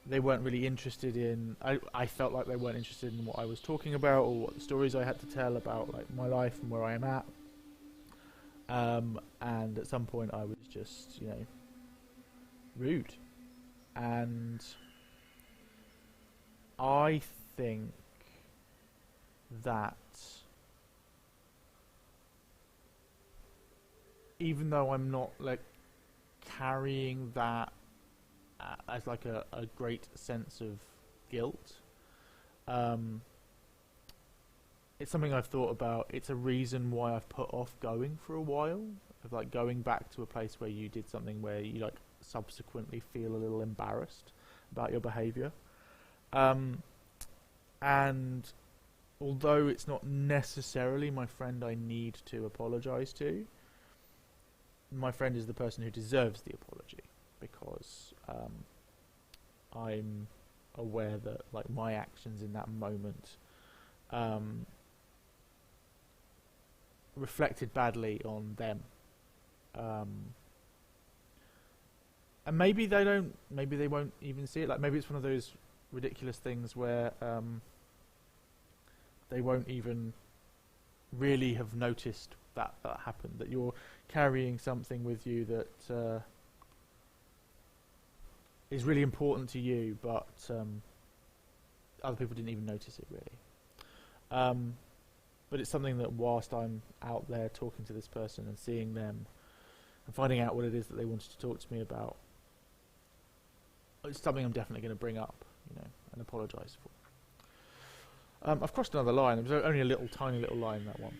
they weren't really interested in, I felt like they weren't interested in what I was talking about or what the stories I had to tell about like my life and where I am at. And at some point I was just, you know, rude. And I think that even though I'm not like carrying that as like a great sense of guilt, it's something I've thought about. It's a reason why I've put off going for a while, of like going back to a place where you did something where you like subsequently feel a little embarrassed about your behaviour. And although it's not necessarily my friend I need to apologise to, my friend is the person who deserves the apology, because I'm aware that like my actions in that moment reflected badly on them, and maybe they won't even see it. Like maybe it's one of those ridiculous things where they won't even really have noticed that happened, that you're carrying something with you that is really important to you, but other people didn't even notice it really. But it's something that whilst I'm out there talking to this person and seeing them and finding out what it is that they wanted to talk to me about, it's something I'm definitely going to bring up, you know, and apologise for. I've crossed another line. It was only a little tiny little line, that one.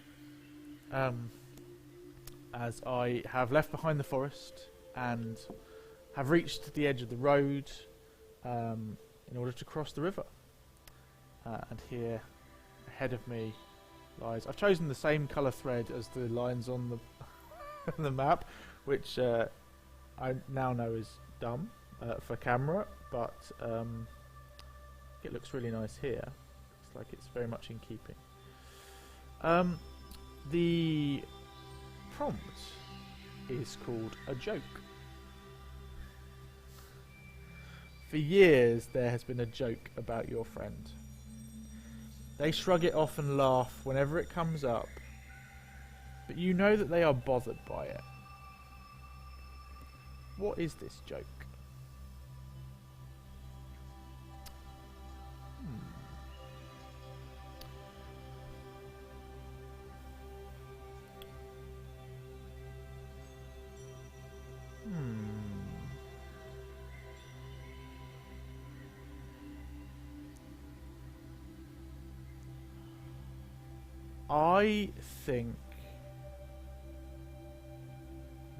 As I have left behind the forest and have reached the edge of the road in order to cross the river. And here, ahead of me, lies... I've chosen the same colour thread as the lines on the the map, which I now know is dumb for camera, but it looks really nice here. Looks like it's very much in keeping. The prompt is called a joke. For years there has been a joke about your friend. They shrug it off and laugh whenever it comes up, but you know that they are bothered by it. What is this joke? I think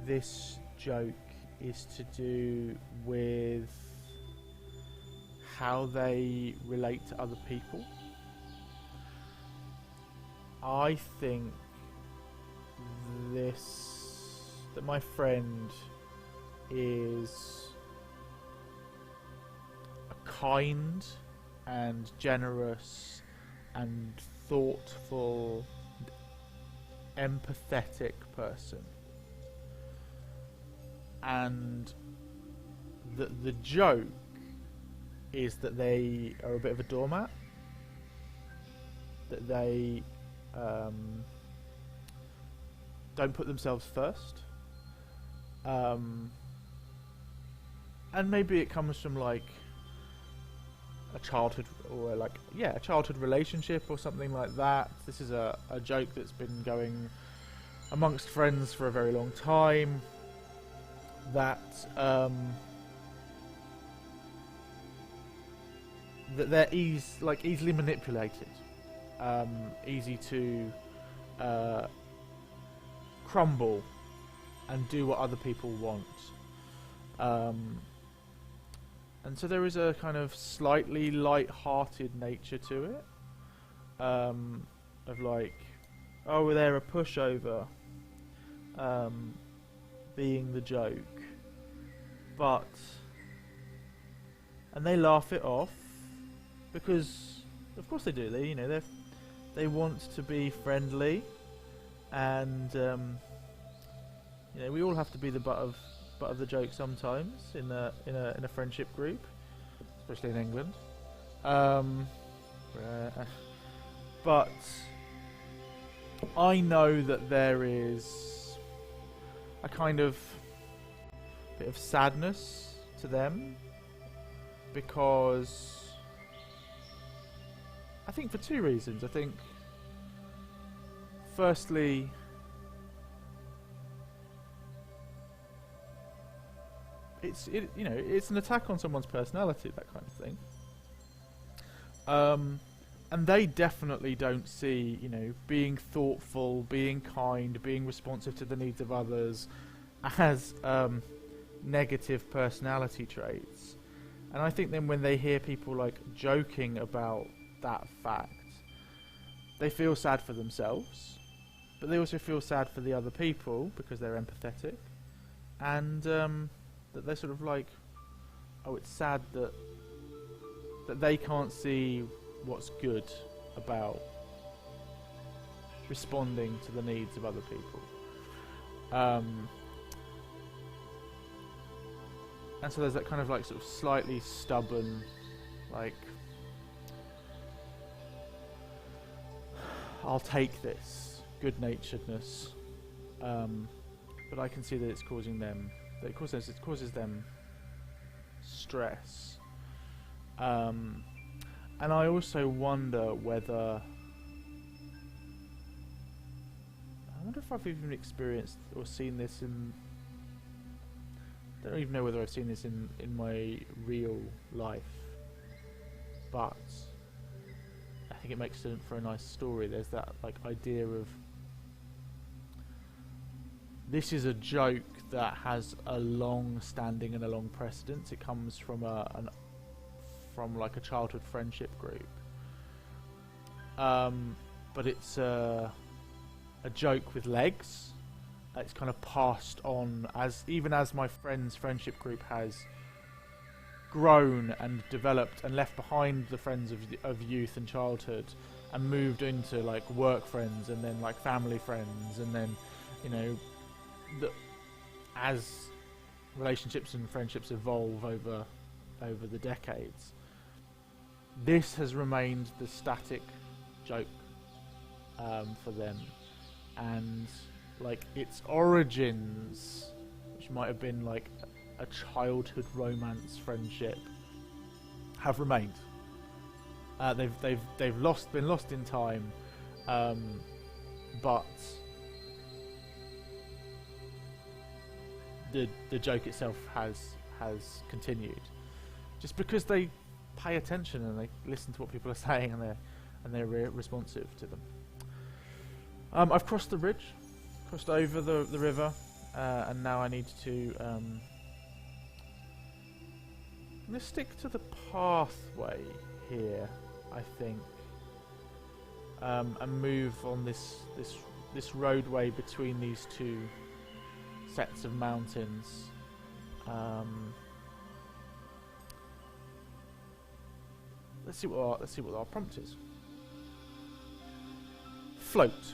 this joke is to do with how they relate to other people. I think that my friend is a kind and generous and thoughtful, empathetic person, and the joke is that they are a bit of a doormat, that they don't put themselves first, and maybe it comes from like a childhood or a childhood relationship or something like that. This is a joke that's been going amongst friends for a very long time, that that they're easily manipulated, easy to crumble and do what other people want. And so there is a kind of slightly light-hearted nature to it, of like, oh, they're a pushover, being the joke, and they laugh it off because, of course, they do. They want to be friendly, and we all have to be the butt of the joke sometimes in a friendship group, especially in England. But I know that there is a kind of bit of sadness to them, because I think for two reasons. I think firstly, it's an attack on someone's personality, that kind of thing. And they definitely don't see, being thoughtful, being kind, being responsive to the needs of others as negative personality traits. And I think then when they hear people like joking about that fact, they feel sad for themselves, but they also feel sad for the other people because they're empathetic, and that they're sort of like, oh, it's sad that they can't see what's good about responding to the needs of other people. And so there's that kind of like sort of slightly stubborn, like, I'll take this good-naturedness, but I can see that it's causing them, it causes them stress. And I also wonder whether, if I've even experienced or seen this in, I don't even know whether I've seen this in my real life, but I think it makes it for a nice story. There's that like idea of, this is a joke that has a long standing and a long precedence. It comes from from like a childhood friendship group, but it's a joke with legs. It's kind of passed on even as my friend's friendship group has grown and developed and left behind the friends of youth and childhood, and moved into like work friends and then like family friends, and then, you know, as relationships and friendships evolve over the decades, this has remained the static joke for them, and like its origins, which might have been like a childhood romance friendship, have remained. They've been lost in time, but the joke itself has continued, just because they pay attention and they listen to what people are saying, and they're responsive to them. I've crossed the ridge, crossed over the river, and now I need to I'm gonna stick to the pathway here, I think, and move on this roadway between these two sets of mountains. Let's see what our prompt is. Float.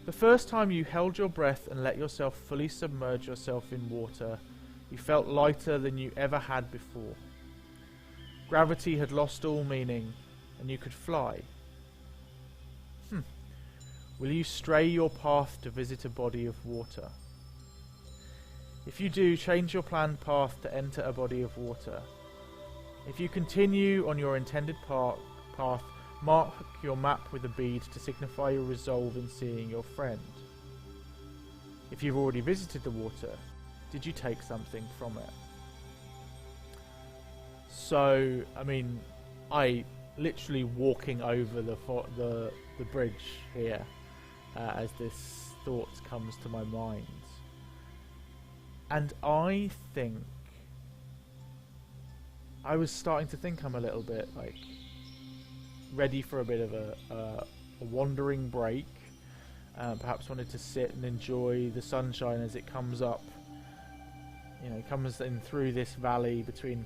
The first time you held your breath and let yourself fully submerge yourself in water, you felt lighter than you ever had before. Gravity had lost all meaning, and you could fly. Will you stray your path to visit a body of water? If you do, change your planned path to enter a body of water. If you continue on your intended path, mark your map with a bead to signify your resolve in seeing your friend. If you've already visited the water, did you take something from it? So, I mean, I literally walking over the bridge here as this thought comes to my mind, and I think I was starting to think I'm a little bit like ready for a bit of a wandering break. Perhaps wanted to sit and enjoy the sunshine as it comes up. You know, it comes in through this valley between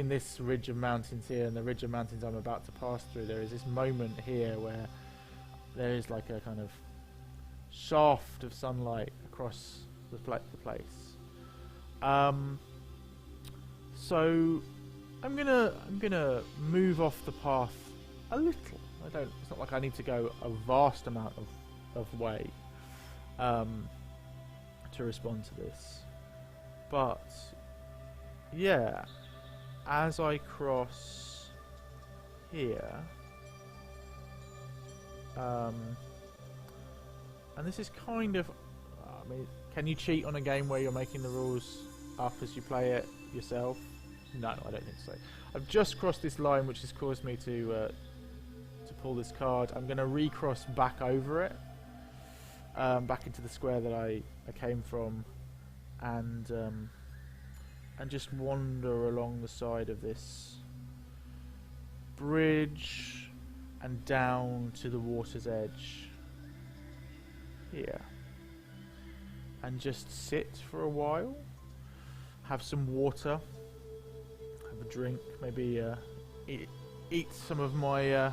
this ridge of mountains here and the ridge of mountains I'm about to pass through. There is this moment here where there is like a kind of shaft of sunlight across the place. So I'm gonna move off the path a little. It's not like I need to go a vast amount of way to respond to this. But yeah, as I cross here, and this is kind of, I mean, can you cheat on a game where you're making the rules up as you play it yourself? No, I don't think so. I've just crossed this line, which has caused me to pull this card. I'm going to recross back over it, back into the square that I came from, and just wander along the side of this bridge and down to the water's edge here, and just sit for a while, have some water, have a drink, maybe eat some of my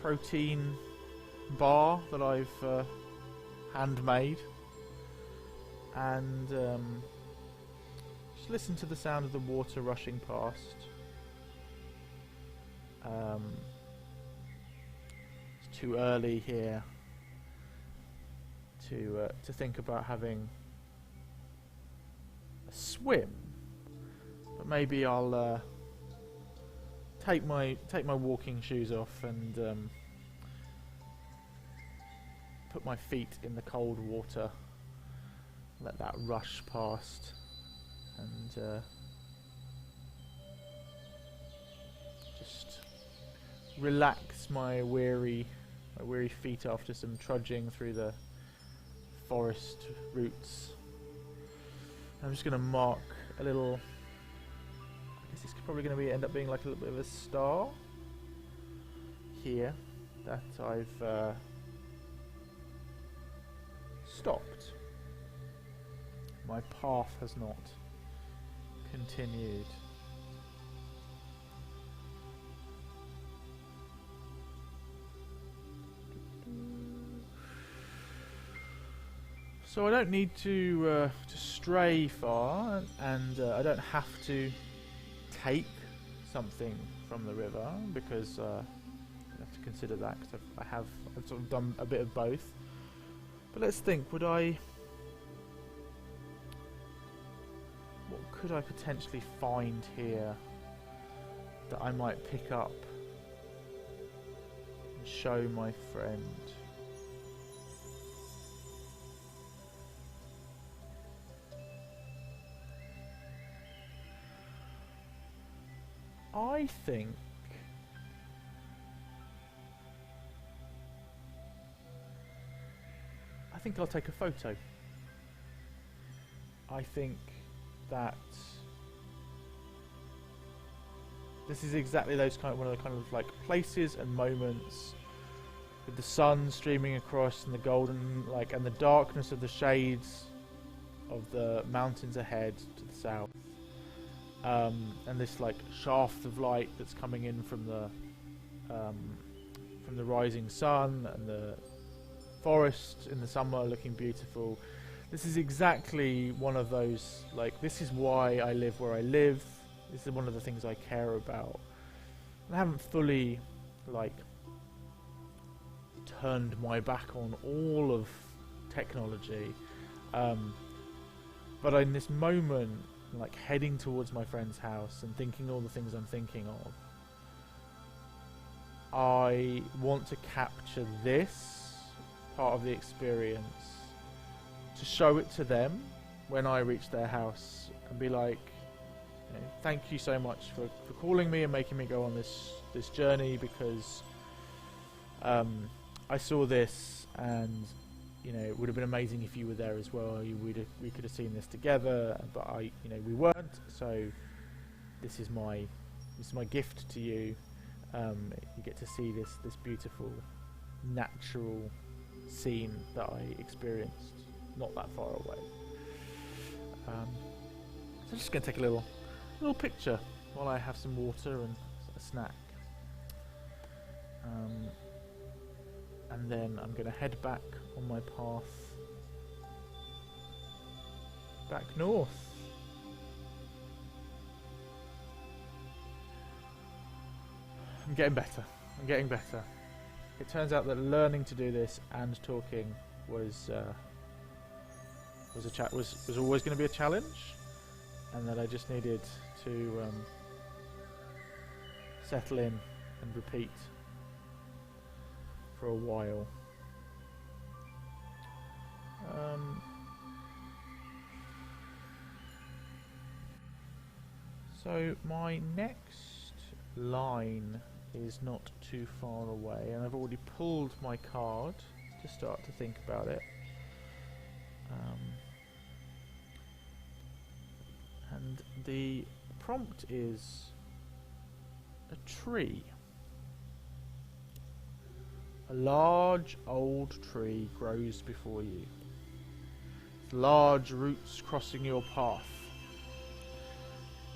protein bar that I've handmade, and just listen to the sound of the water rushing past. It's too early here to think about having a swim, but maybe I'll take my walking shoes off and put my feet in the cold water, let that rush past, and just relax my weary feet after some trudging through the forest roots. I'm just going to mark a little, I guess it's probably going to end up being like a little bit of a star here that I've stopped. My path has not continued. So I don't need to stray far, and I don't have to take something from the river, because I have to consider that, because I've sort of done a bit of both. But let's think, what could I potentially find here that I might pick up and show my friend? I think I'll take a photo. I think that this is exactly those one of the kind of like places and moments with the sun streaming across and the golden and the darkness of the shades of the mountains ahead to the south, and this shaft of light that's coming in from the rising sun, and the forest in the summer looking beautiful. This is exactly one of those, this is why I live where I live. This is one of the things I care about. I haven't fully turned my back on all of technology, but in this moment, heading towards my friend's house and thinking all the things I'm thinking of, I want to capture this part of the experience to show it to them when I reach their house, and be like, thank you so much for calling me and making me go on this journey, because I saw this, and it would have been amazing if you were there as well. We could have seen this together, but we weren't. So this is my gift to you. You get to see this beautiful natural scene that I experienced not that far away. So I'm just going to take a little picture while I have some water and a snack, and then I'm going to head back on my path back north. I'm getting better. It turns out that learning to do this and talking was always going to be a challenge, and that I just needed to settle in and repeat for a while. So my next line is not too far away, and I've already pulled my card to start to think about it. And the prompt is a tree. A large old tree grows before you, with large roots crossing your path.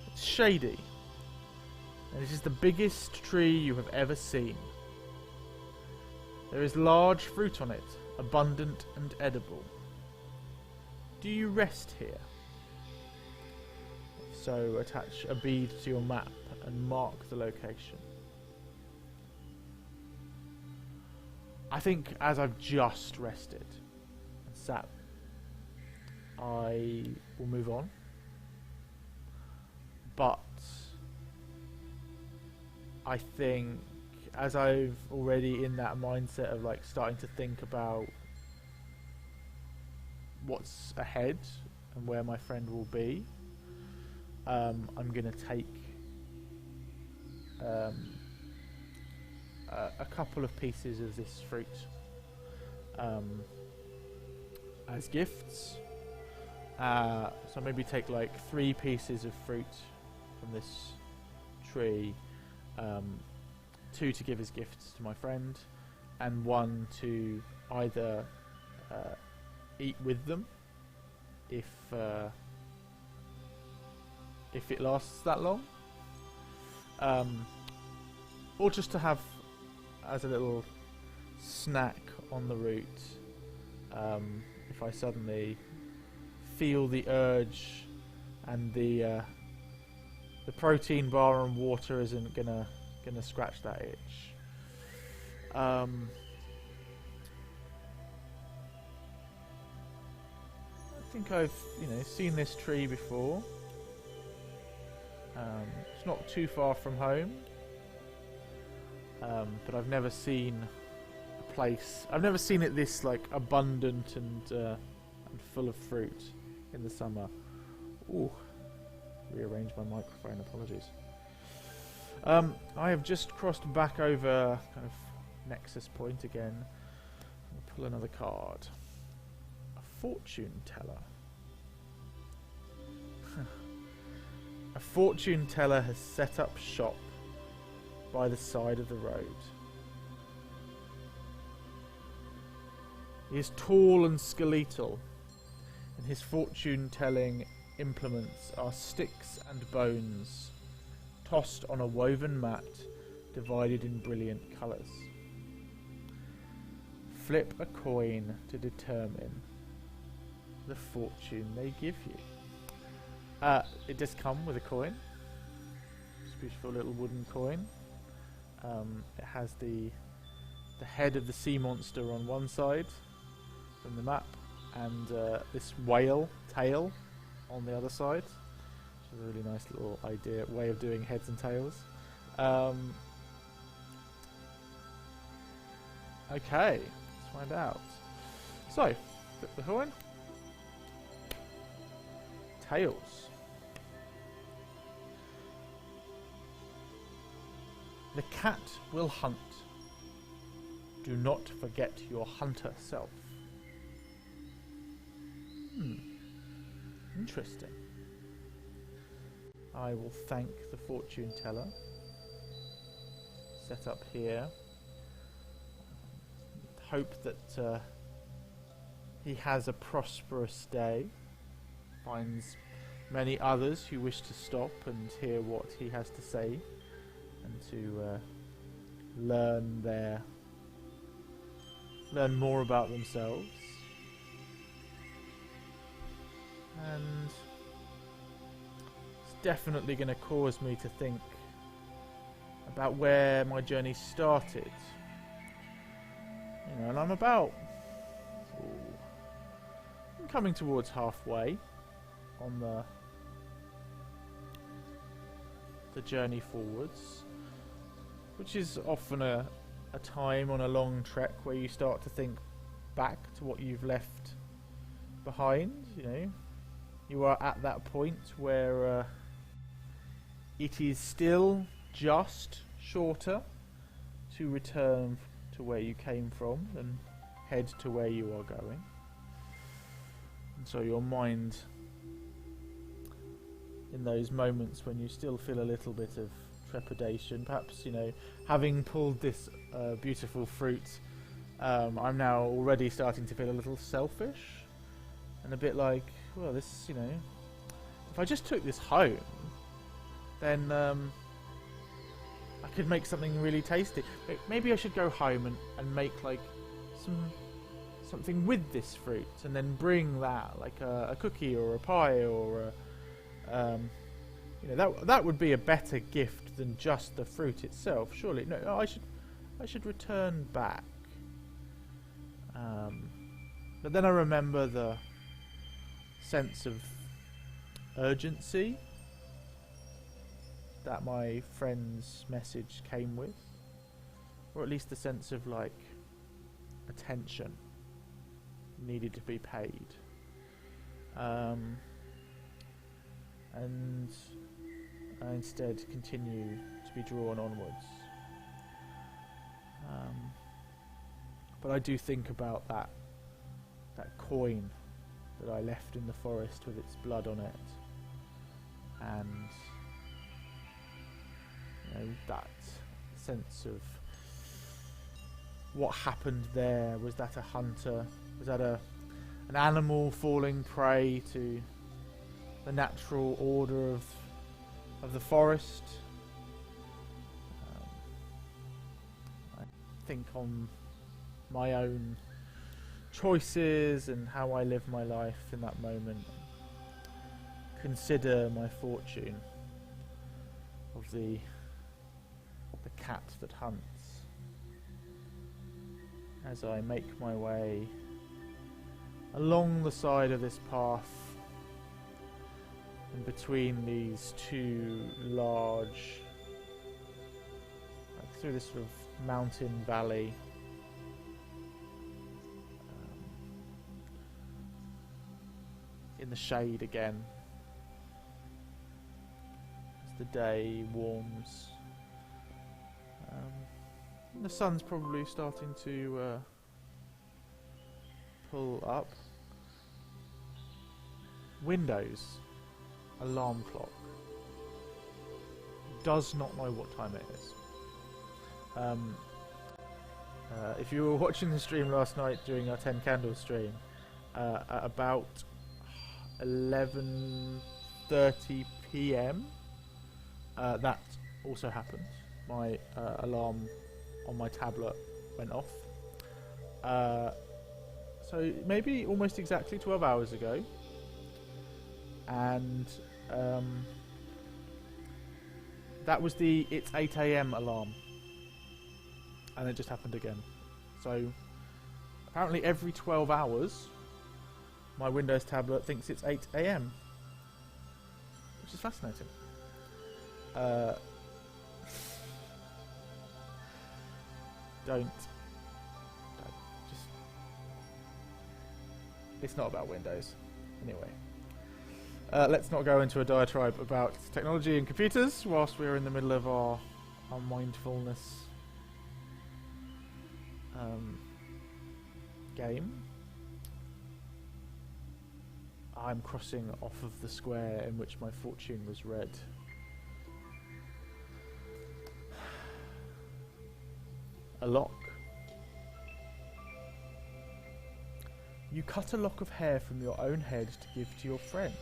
It's shady, and it is the biggest tree you have ever seen. There is large fruit on it, abundant and edible. Do you rest here? If so, attach a bead to your map and mark the location. I think as I've just rested and sat, I will move on. But I think as I've already in that mindset of starting to think about what's ahead and where my friend will be, I'm going to take a couple of pieces of this fruit as gifts. So maybe take 3 pieces of fruit from this tree, 2 to give as gifts to my friend, and 1 to either eat with them if it lasts that long, or just to have as a little snack on the route, if I suddenly feel the urge and the protein bar and water isn't gonna scratch that itch. I think I've seen this tree before. It's not too far from home, but I've never seen a place. I've never seen it this like abundant and full of fruit in the summer. Ooh, rearrange my microphone. Apologies. I have just crossed back over kind of Nexus Point again. I'll pull another card. A fortune teller. A fortune teller has set up shop by the side of the road. He is tall and skeletal, and his fortune-telling implements are sticks and bones, tossed on a woven mat divided in brilliant colours. Flip a coin to determine the fortune they give you. It does come with a coin. It's a beautiful little wooden coin. It has the head of the sea monster on one side from the map, and this whale tail on the other side, which is a really nice little way of doing heads and tails. Okay, let's find out. So, flip the coin. Tails. The cat will hunt. Do not forget your hunter self. Interesting. I will thank the fortune teller. Set up here. Hope that he has a prosperous day. Finds many others who wish to stop and hear what he has to say, and to learn more about themselves. And it's definitely going to cause me to think about where my journey started. And I'm coming towards halfway on the journey forwards, which is often a time on a long trek where you start to think back to what you've left behind. You are at that point where it is still just shorter to return to where you came from than head to where you are going. And so your mind, in those moments when you still feel a little bit of trepidation, perhaps, having pulled this beautiful fruit, I'm now already starting to feel a little selfish and a bit like, well, this, if I just took this home, then I could make something really tasty. Maybe I should go home and make like something with this fruit, and then bring that, like a cookie or a pie or that would be a better gift than just the fruit itself, surely. No, I should return back. But then I remember the sense of urgency that my friend's message came with, or at least the sense of like attention needed to be paid, and I instead continue to be drawn onwards. But I do think about that coin that I left in the forest with its blood on it, and that sense of what happened there. Was that a hunter? Was that an animal falling prey to the natural order of the forest? I think on my own choices and how I live my life in that moment. Consider my fortune of the cat that hunts as I make my way along the side of this path and between these two large, like through this sort of mountain valley. In the shade again as the day warms. And the sun's probably starting to pull up. Windows, alarm clock. Does not know what time it is. If you were watching the stream last night during our 10 candles stream, at about 11:30 PM, that also happened. My alarm on my tablet went off. So maybe almost exactly 12 hours ago. And that was the it's 8 AM alarm. And it just happened again. So apparently every 12 hours my Windows tablet thinks it's 8 AM, which is fascinating. Don't just. It's not about Windows, anyway. Let's not go into a diatribe about technology and computers whilst we're in the middle of our mindfulness game. I'm crossing off of the square in which my fortune was read. A lock. You cut a lock of hair from your own head to give to your friend,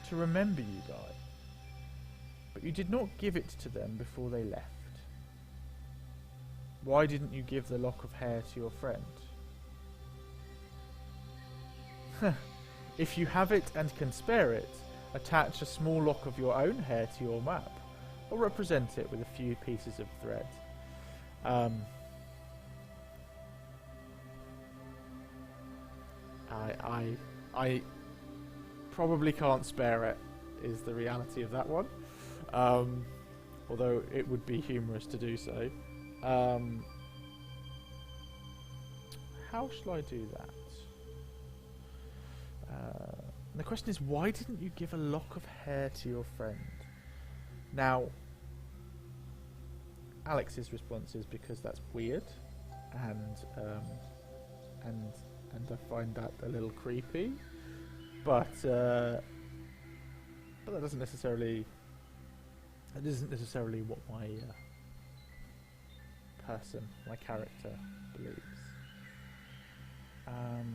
to remember you died. But you did not give it to them before they left. Why didn't you give the lock of hair to your friend? If you have it and can spare it, attach a small lock of your own hair to your map, or represent it with a few pieces of thread. I probably can't spare it, is the reality of that one. Although it would be humorous to do so. How shall I do that? The question is, why didn't you give a lock of hair to your friend? Now, Alex's response is because that's weird, and I find that a little creepy. But that doesn't necessarily. That isn't necessarily what my my character believes. How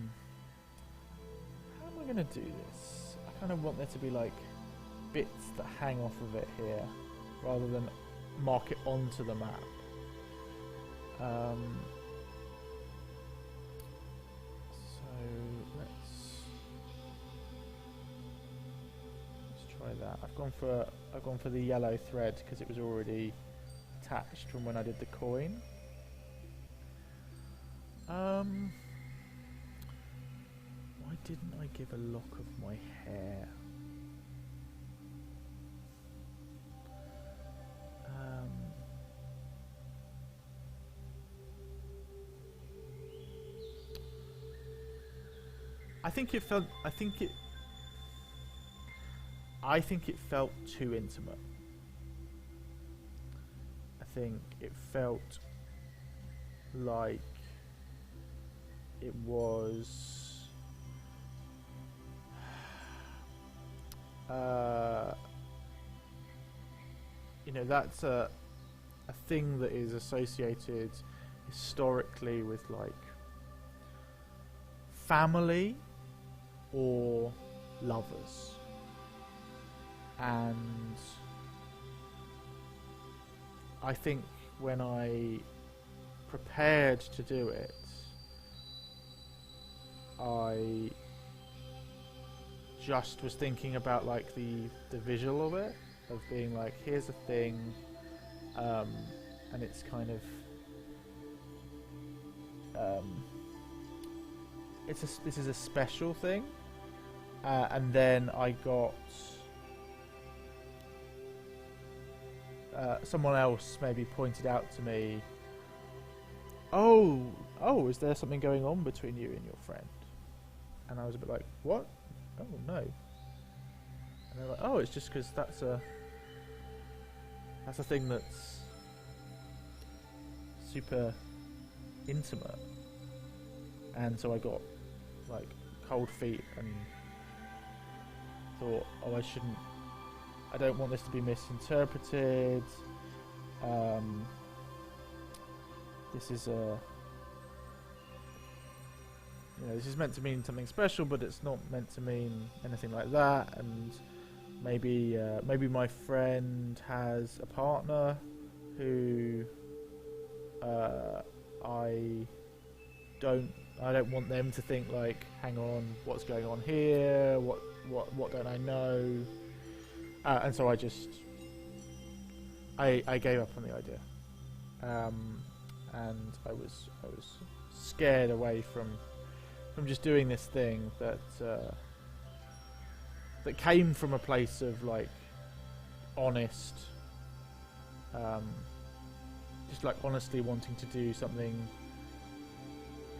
am I going to do this? I kind of want there to be like bits that hang off of it here, rather than mark it onto the map. So let's try that. I've gone for the yellow thread because it was already attached from when I did the coin. Why didn't I give a lock of my hair? I think it felt too intimate. I think it felt like it was you know, that's a thing that is associated historically with like family or lovers, and I think when I prepared to do it, I just was thinking about like the visual of it, of being like, here's a thing, and it's kind of this is a special thing, and then I got someone else maybe pointed out to me, oh, is there something going on between you and your friend? And I was a bit like, what? Oh no. And they're like, oh, it's just because that's a thing that's super intimate. And so I got like cold feet and thought, oh, I don't want this to be misinterpreted. This is this is meant to mean something special, but it's not meant to mean anything like that. And maybe my friend has a partner who I don't want them to think like, hang on, what's going on here? What don't I know? And so I gave up on the idea, and I was scared away from just doing this thing that came from a place of like honest, just like honestly wanting to do something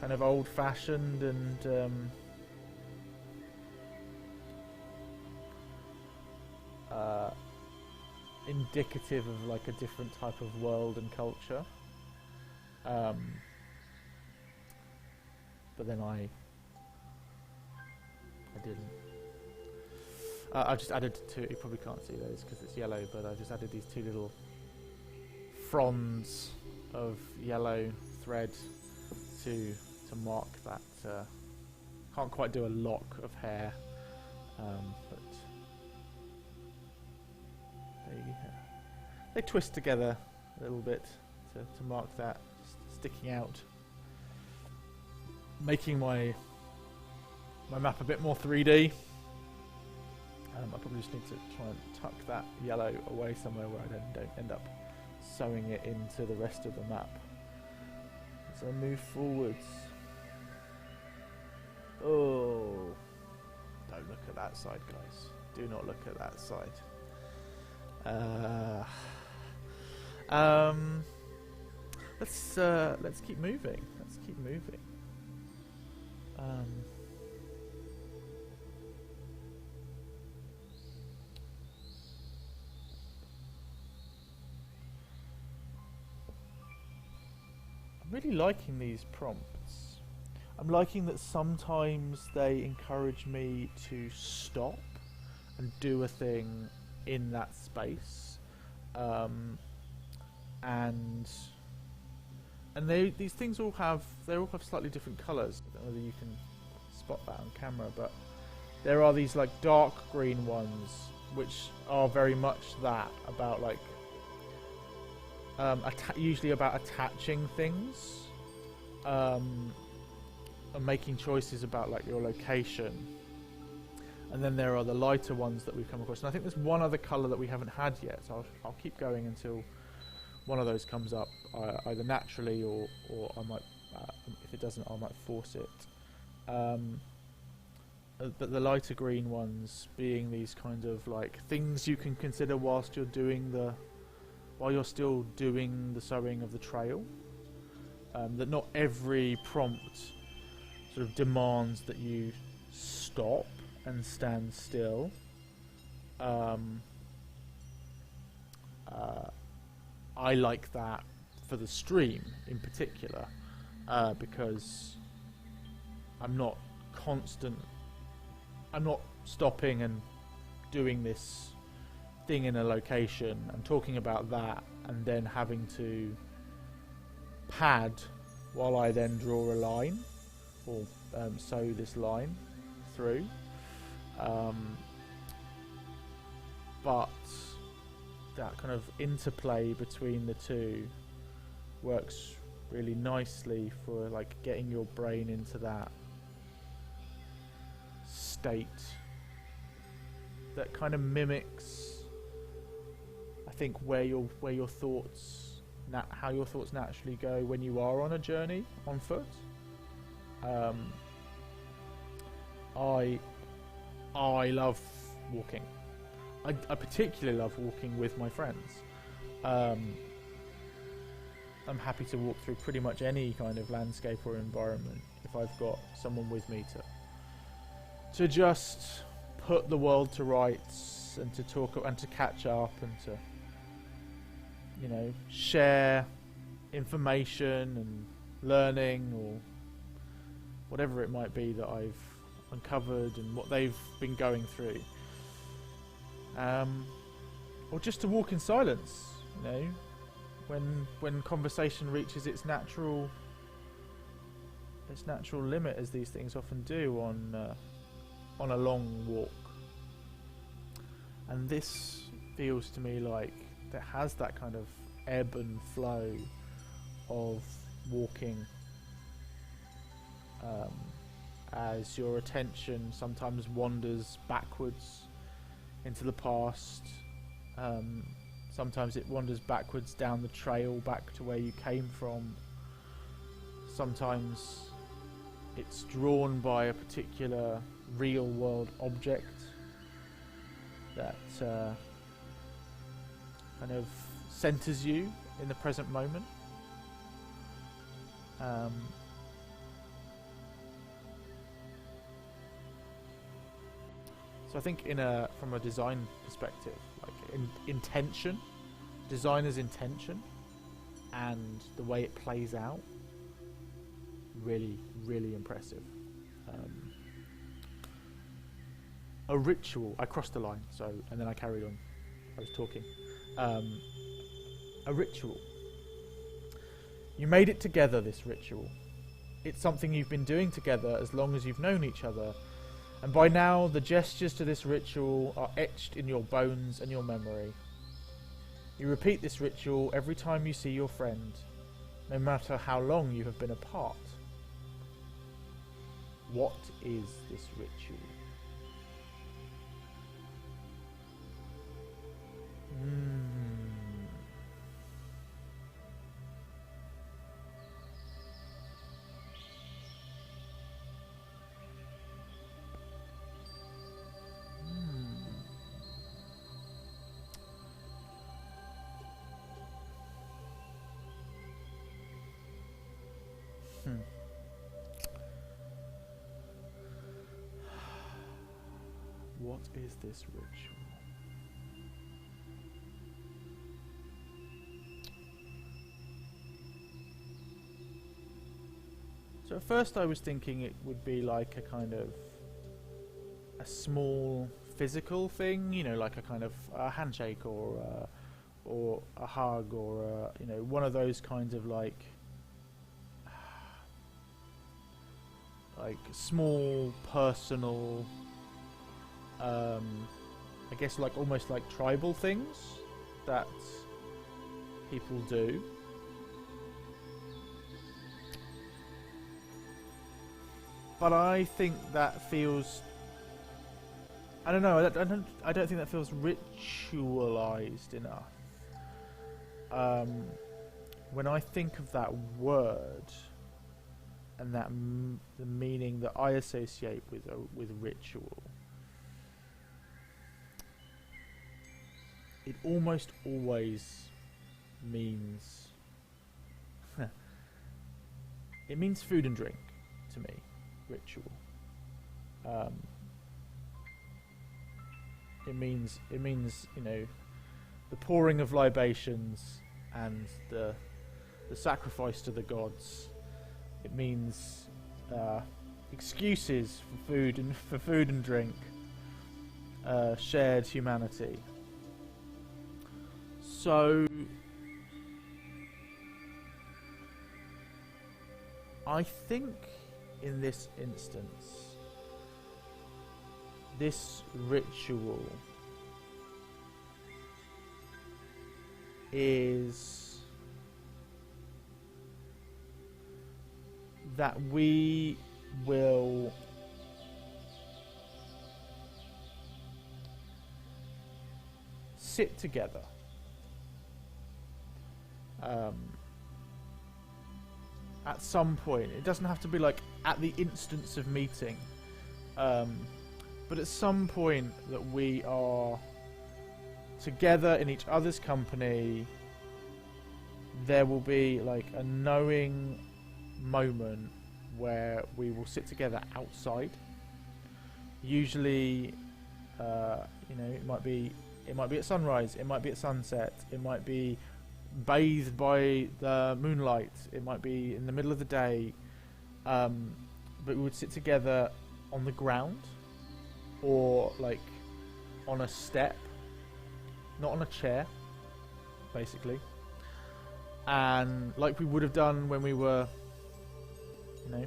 kind of old-fashioned and indicative of like a different type of world and culture. But then I didn't. I just added two. You probably can't see those because it's yellow, but I just added these two little fronds of yellow thread to mark that. Can't quite do a lock of hair, but they twist together a little bit to mark that, just sticking out, making my map a bit more 3D. I probably just need to try and tuck that yellow away somewhere where I don't end up sewing it into the rest of the map as I move forwards. Oh, don't look at that side, guys. Do not look at that side. Let's keep moving. Let's keep moving. I'm really liking these prompts. I'm liking that sometimes they encourage me to stop and do a thing in that space, and these things all have slightly different colours. I don't know whether you can spot that on camera, but there are these like dark green ones which are very much that, about like usually about attaching things, and making choices about like your location. And then there are the lighter ones that we've come across, and I think there's one other colour that we haven't had yet, so I'll keep going until one of those comes up, either naturally or I might, if it doesn't, I might force it. But the lighter green ones being these kind of like things you can consider whilst you're still doing the sewing of the trail. That not every prompt sort of demands that you stop and stand still. I like that for the stream in particular, because I'm not stopping and doing this thing in a location and talking about that and then having to pad while I then draw a line or sew this line through. But that kind of interplay between the two works really nicely for like getting your brain into that state that kind of mimics, I think, where your thoughts, how your thoughts naturally go when you are on a journey on foot. I love walking. I particularly love walking with my friends. I'm happy to walk through pretty much any kind of landscape or environment if I've got someone with me to just put the world to rights and to talk and to catch up and to, you know, share information and learning or whatever it might be that I've uncovered and what they've been going through. Or just to walk in silence, you know, when conversation reaches its natural limit, as these things often do on a long walk. And this feels to me like that has that kind of ebb and flow of walking, as your attention sometimes wanders backwards into the past. Sometimes it wanders backwards down the trail back to where you came from. Sometimes it's drawn by a particular real world object that kind of centers you in the present moment. So I think from a design perspective, like designer's intention and the way it plays out, really, really impressive. A ritual, I crossed the line, and then I carried on. I was talking. A ritual. You made it together, this ritual. It's something you've been doing together as long as you've known each other. And by now, the gestures to this ritual are etched in your bones and your memory. You repeat this ritual every time you see your friend, no matter how long you have been apart. What is this ritual? What is this ritual? So at first I was thinking it would be like a kind of a small physical thing, you know, like a kind of a handshake or a hug or you know, one of those kinds of like small personal, I guess like almost like tribal things that people do. But I think that feels, I don't know, I don't think that feels ritualized enough. When I think of that word and that the meaning that I associate with ritual, it almost always means it means food and drink to me. Ritual. It means you know, the pouring of libations and the sacrifice to the gods. It means excuses for food and drink, shared humanity. So I think in this instance, this ritual is that we will sit together. At some point, it doesn't have to be like at the instance of meeting, but at some point that we are together in each other's company, there will be like a knowing moment where we will sit together outside. Usually, you know, it might be at sunrise, it might be at sunset, it might be bathed by the moonlight, it might be in the middle of the day, but we would sit together on the ground or like on a step, not on a chair, basically, and like we would have done when we were, you know,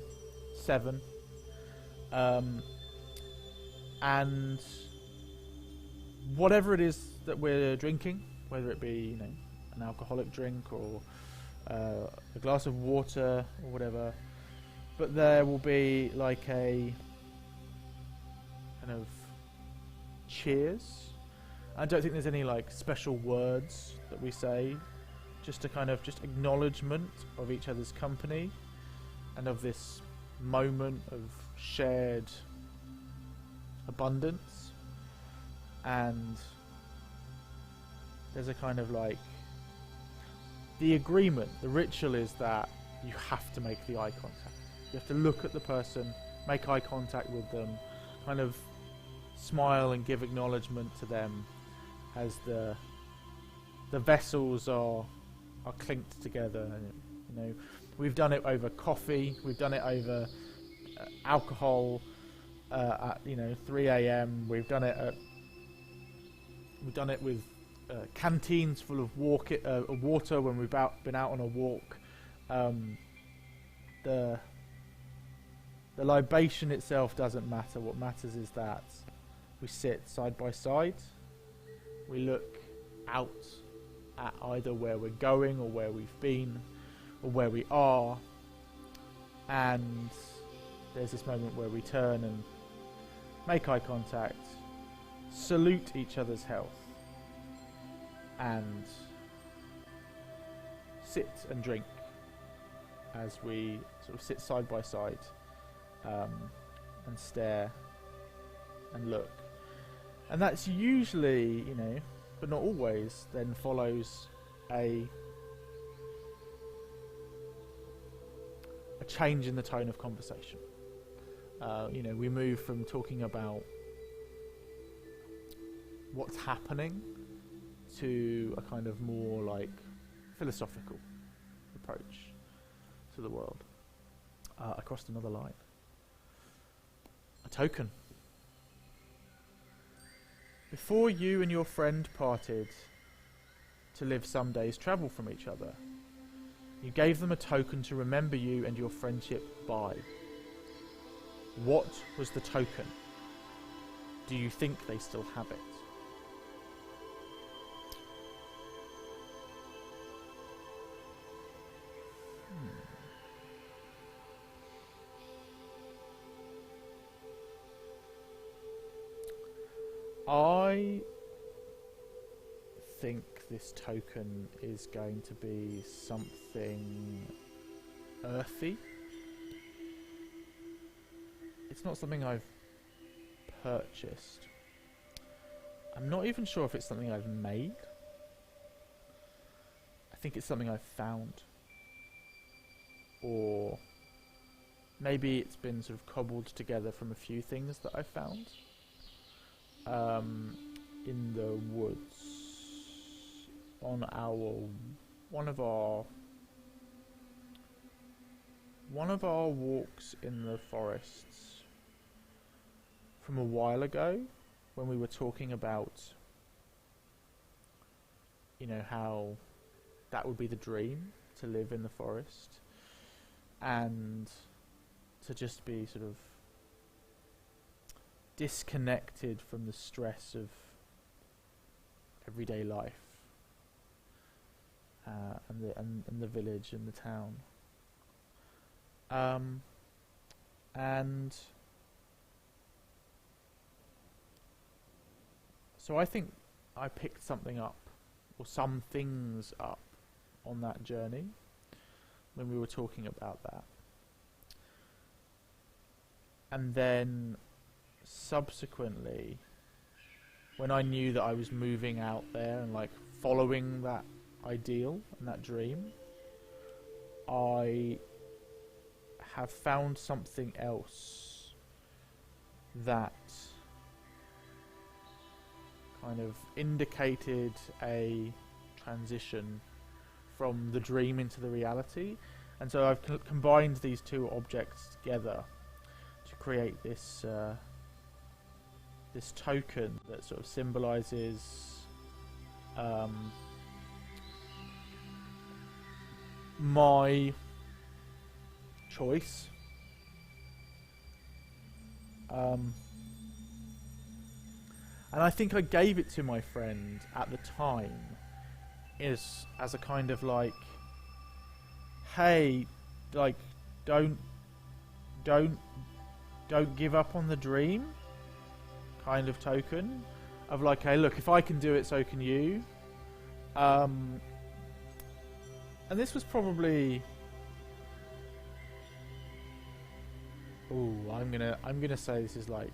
7, and whatever it is that we're drinking, whether it be, you know, an alcoholic drink or a glass of water or whatever, but there will be like a kind of cheers. I don't think there's any like special words that we say, just a kind of just acknowledgement of each other's company and of this moment of shared abundance. And there's a kind of like the agreement, the ritual is that you have to make the eye contact. You have to look at the person, make eye contact with them, kind of smile and give acknowledgement to them as the vessels are clinked together. You know, we've done it over coffee, we've done it over alcohol at, you know, 3 a.m. We've done it with canteens full of water when we've been out on a walk. The libation itself doesn't matter. What matters is that we sit side by side, we look out at either where we're going or where we've been or where we are, and there's this moment where we turn and make eye contact, salute each other's health, and sit and drink as we sort of sit side by side, and stare and look. And that's usually, you know, but not always, then follows a change in the tone of conversation. You know, we move from talking about what's happening to a kind of more like philosophical approach to the world. I crossed another line. A token. Before you and your friend parted to live some days' travel from each other, you gave them a token to remember you and your friendship by. What was the token? Do you think they still have it? I think this token is going to be something earthy. It's not something I've purchased. I'm not even sure if it's something I've made. I think it's something I've found. Or maybe it's been sort of cobbled together from a few things that I've found in the woods on one of our walks in the forests from a while ago, when we were talking about, you know, how that would be the dream, to live in the forest and to just be sort of disconnected from the stress of everyday life, and the village and the town, and so I think I picked something up, or some things up, on that journey when we were talking about that. And then subsequently, when I knew that I was moving out there and like following that ideal and that dream, I have found something else that kind of indicated a transition from the dream into the reality. And so I've combined these two objects together to create this this token that sort of symbolizes my choice. And I think I gave it to my friend at the time as a kind of like, hey, like, don't give up on the dream kind of token of like, hey, look, if I can do it, so can you. And this was probably, I'm gonna say this is like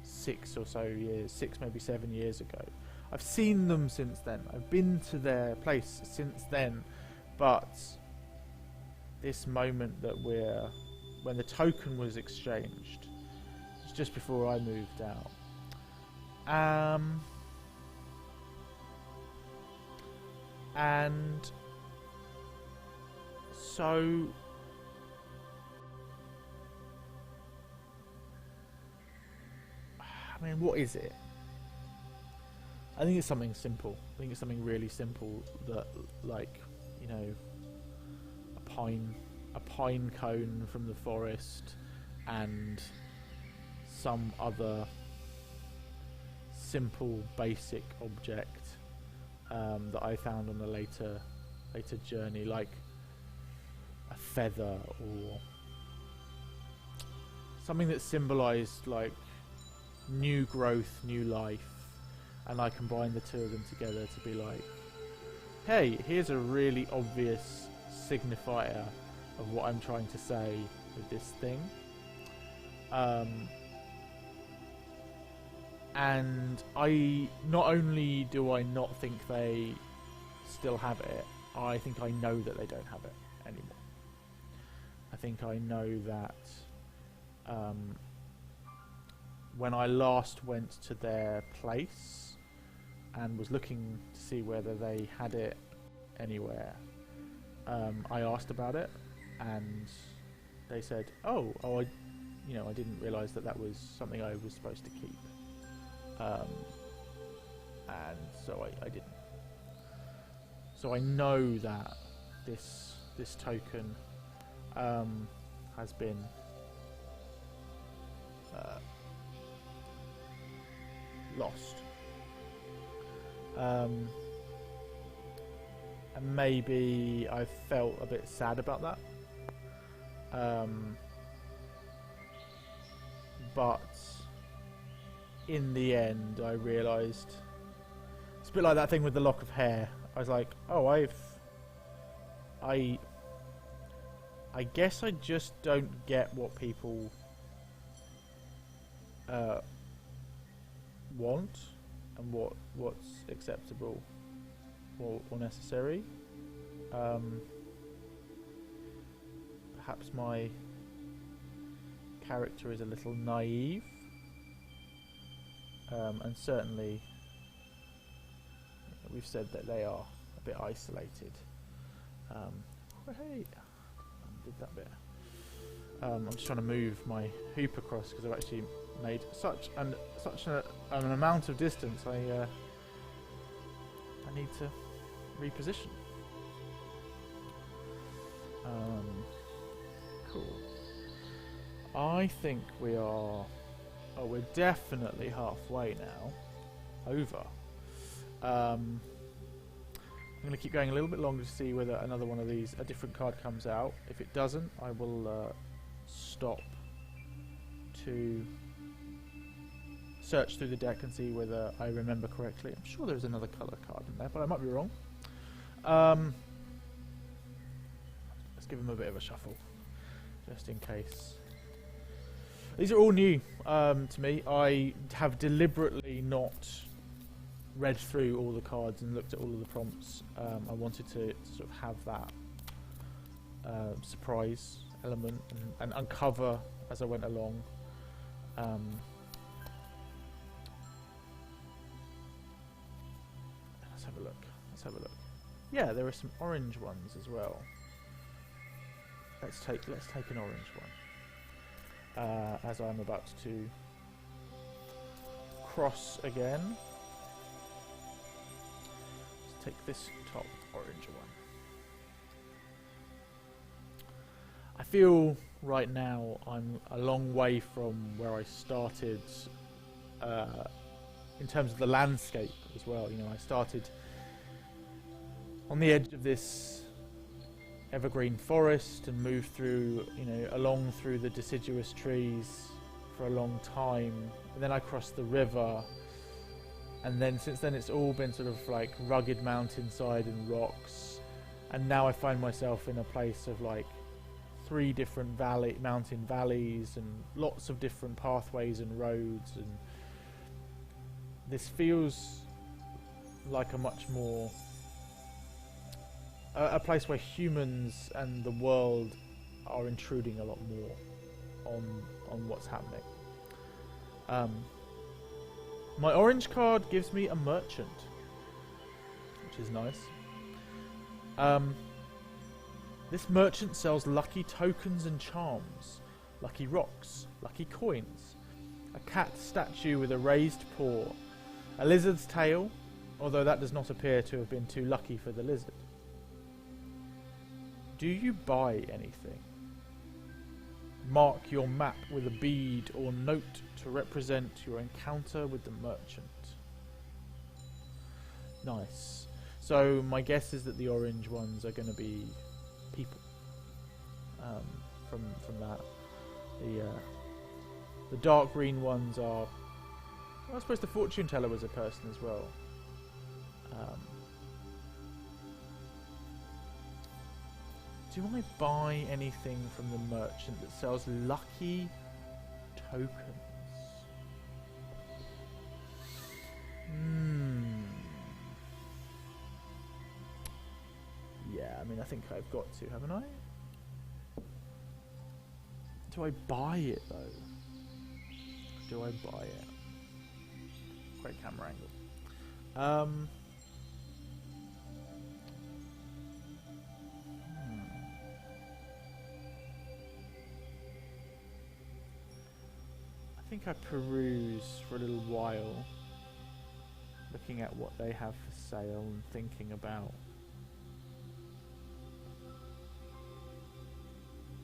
6 or so years, 6 maybe 7 years ago. I've seen them since then. I've been to their place since then, but this moment that when the token was exchanged, it's just before I moved out. And so I mean, what is it? I think it's something simple. I think it's something really simple that, like, you know, a pine cone from the forest and some other simple, basic object that I found on a later journey, like a feather or something that symbolized like new growth, new life, and I combined the two of them together to be like, hey, here's a really obvious signifier of what I'm trying to say with this thing. And not only do I not think they still have it, I think I know that they don't have it anymore. I think I know that when I last went to their place and was looking to see whether they had it anywhere, I asked about it, and they said, "Oh, I didn't realise that was something I was supposed to keep," and so I didn't. So I know that this token has been lost, and maybe I felt a bit sad about that, but in the end I realised it's a bit like that thing with the lock of hair. I was like, oh, I guess I just don't get what people want and what's acceptable or necessary. Perhaps my character is a little naive, and certainly we've said that they are a bit isolated. Hey, did that bit. I'm just trying to move my hoop across because I've actually made such an amount of distance. I need to reposition. Cool. I think we are. Oh, we're definitely halfway now. Over. I'm going to keep going a little bit longer to see whether another one of these, a different card, comes out. If it doesn't, I will stop search through the deck and see whether I remember correctly. I'm sure there's another colour card in there, but I might be wrong. Let's give them a bit of a shuffle, just in case. These are all new to me. I have deliberately not read through all the cards and looked at all of the prompts. I wanted to sort of have that surprise element and uncover as I went along. Let's have a look. Let's have a look. Yeah, there are some orange ones as well. Let's take an orange one. As I'm about to cross again. Let's take this top orange one. I feel right now I'm a long way from where I started in terms of the landscape as well. You know, I started on the edge of this evergreen forest and moved through, you know, along through the deciduous trees for a long time, and then I crossed the river, and then since then it's all been sort of like rugged mountainside and rocks, and now I find myself in a place of like 3 different mountain valleys and lots of different pathways and roads, and this feels like a much more a place where humans and the world are intruding a lot more on what's happening. My orange card gives me a merchant, which is nice. This merchant sells lucky tokens and charms, lucky rocks, lucky coins, a cat statue with a raised paw, a lizard's tail, although that does not appear to have been too lucky for the lizard. Do you buy anything? Mark your map with a bead or note to represent your encounter with the merchant. Nice. So my guess is that the orange ones are going to be people. From that, the dark green ones are. Well, I suppose the fortune teller was a person as well. Do I buy anything from the merchant that sells lucky tokens? Yeah, I mean, I think I've got to, haven't I? Do I buy it, though? Do I buy it? Great camera angle. I think I peruse for a little while, looking at what they have for sale and thinking about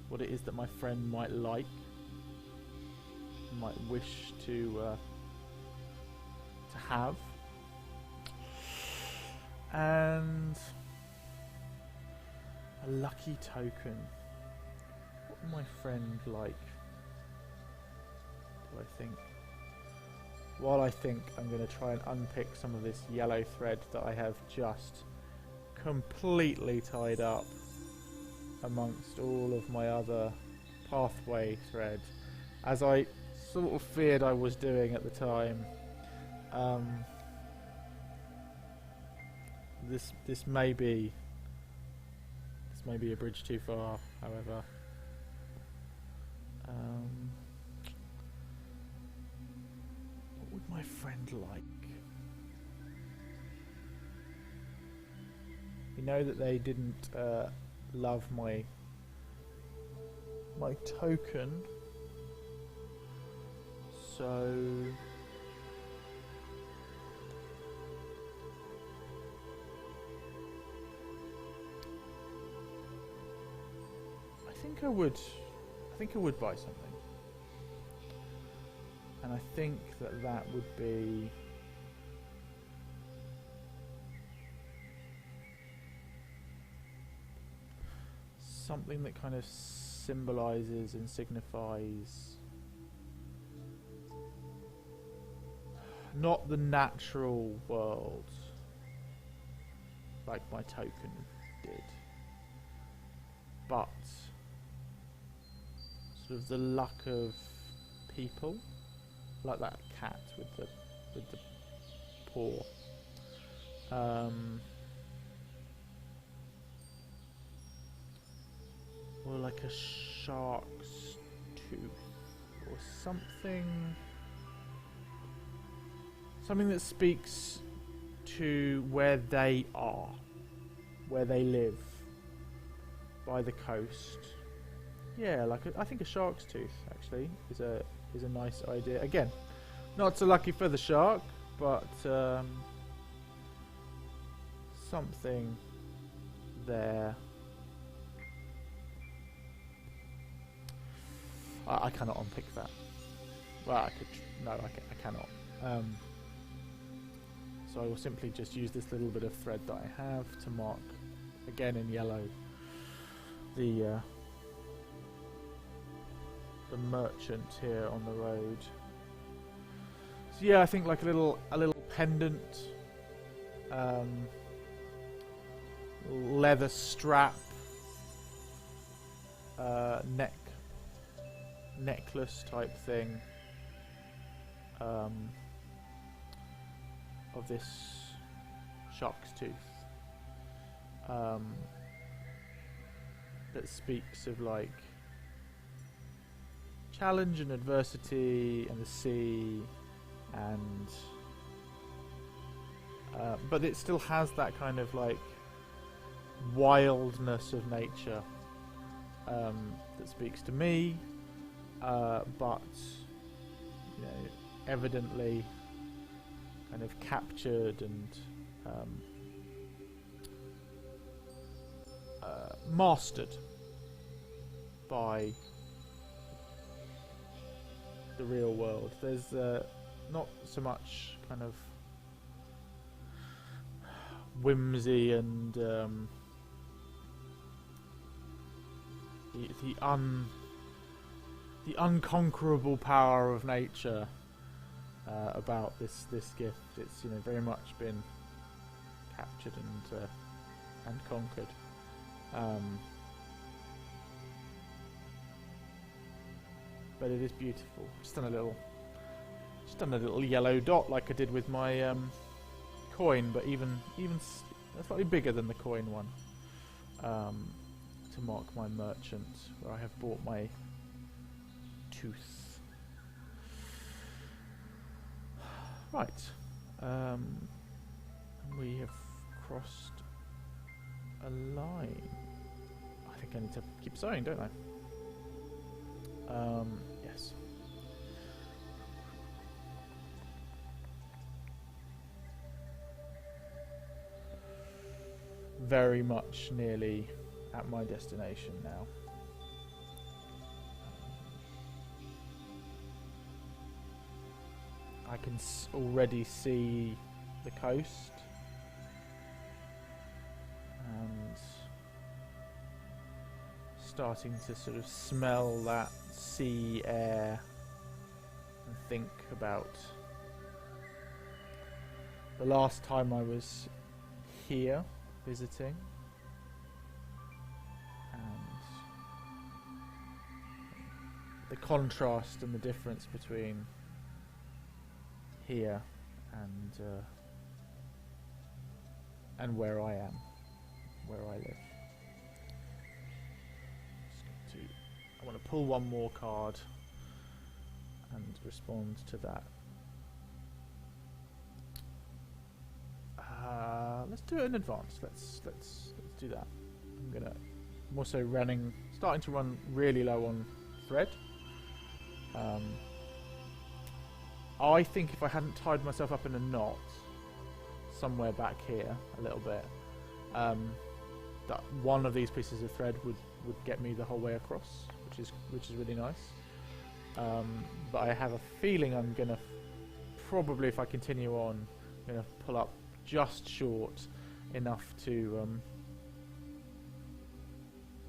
what it is that my friend might like, might wish to have, and a lucky token. What would my friend like? I think. While I think, I'm going to try and unpick some of this yellow thread that I have just completely tied up amongst all of my other pathway thread, as I sort of feared I was doing at the time. This may be a bridge too far, however. What would my friend like? You know that they didn't love my token, so I think I would buy something. And I think that would be something that kind of symbolizes and signifies not the natural world like my token did, but sort of the luck of people, like that cat with the paw. Or like a shark's tooth, or something that speaks to where they are, where they live, by the coast. Yeah, like I think a shark's tooth actually is a nice idea. Again, not so lucky for the shark, but something there. I cannot unpick that. Well, I could. No, I cannot. So I will simply just use this little bit of thread that I have to mark, again in yellow, the merchant here on the road. So yeah, I think like a little pendant, leather strap, necklace type thing, of this shark's tooth, that speaks of like challenge and adversity and the sea, and but it still has that kind of like wildness of nature that speaks to me, but you know, evidently kind of captured and mastered by the real world. There's not so much kind of whimsy and the unconquerable power of nature about this gift. It's, you know, very much been captured and conquered. But it is beautiful. Just done a little yellow dot like I did with my coin, but even slightly bigger than the coin one, to mark my merchant where I have bought my tooth. Right, we have crossed a line. I think I need to keep sewing, don't I? Yes. Very much nearly at my destination now. I can already see the coast and starting to sort of smell that sea air and think about the last time I was here visiting, and the contrast and the difference between here and where I am, where I live. I want to pull one more card and respond to that. Let's do it in advance. Let's do that. I'm also starting to run really low on thread. I think if I hadn't tied myself up in a knot somewhere back here a little bit, that one of these pieces of thread would get me the whole way across, which is really nice. But I have a feeling I'm gonna probably, if I continue on, gonna pull up just short enough to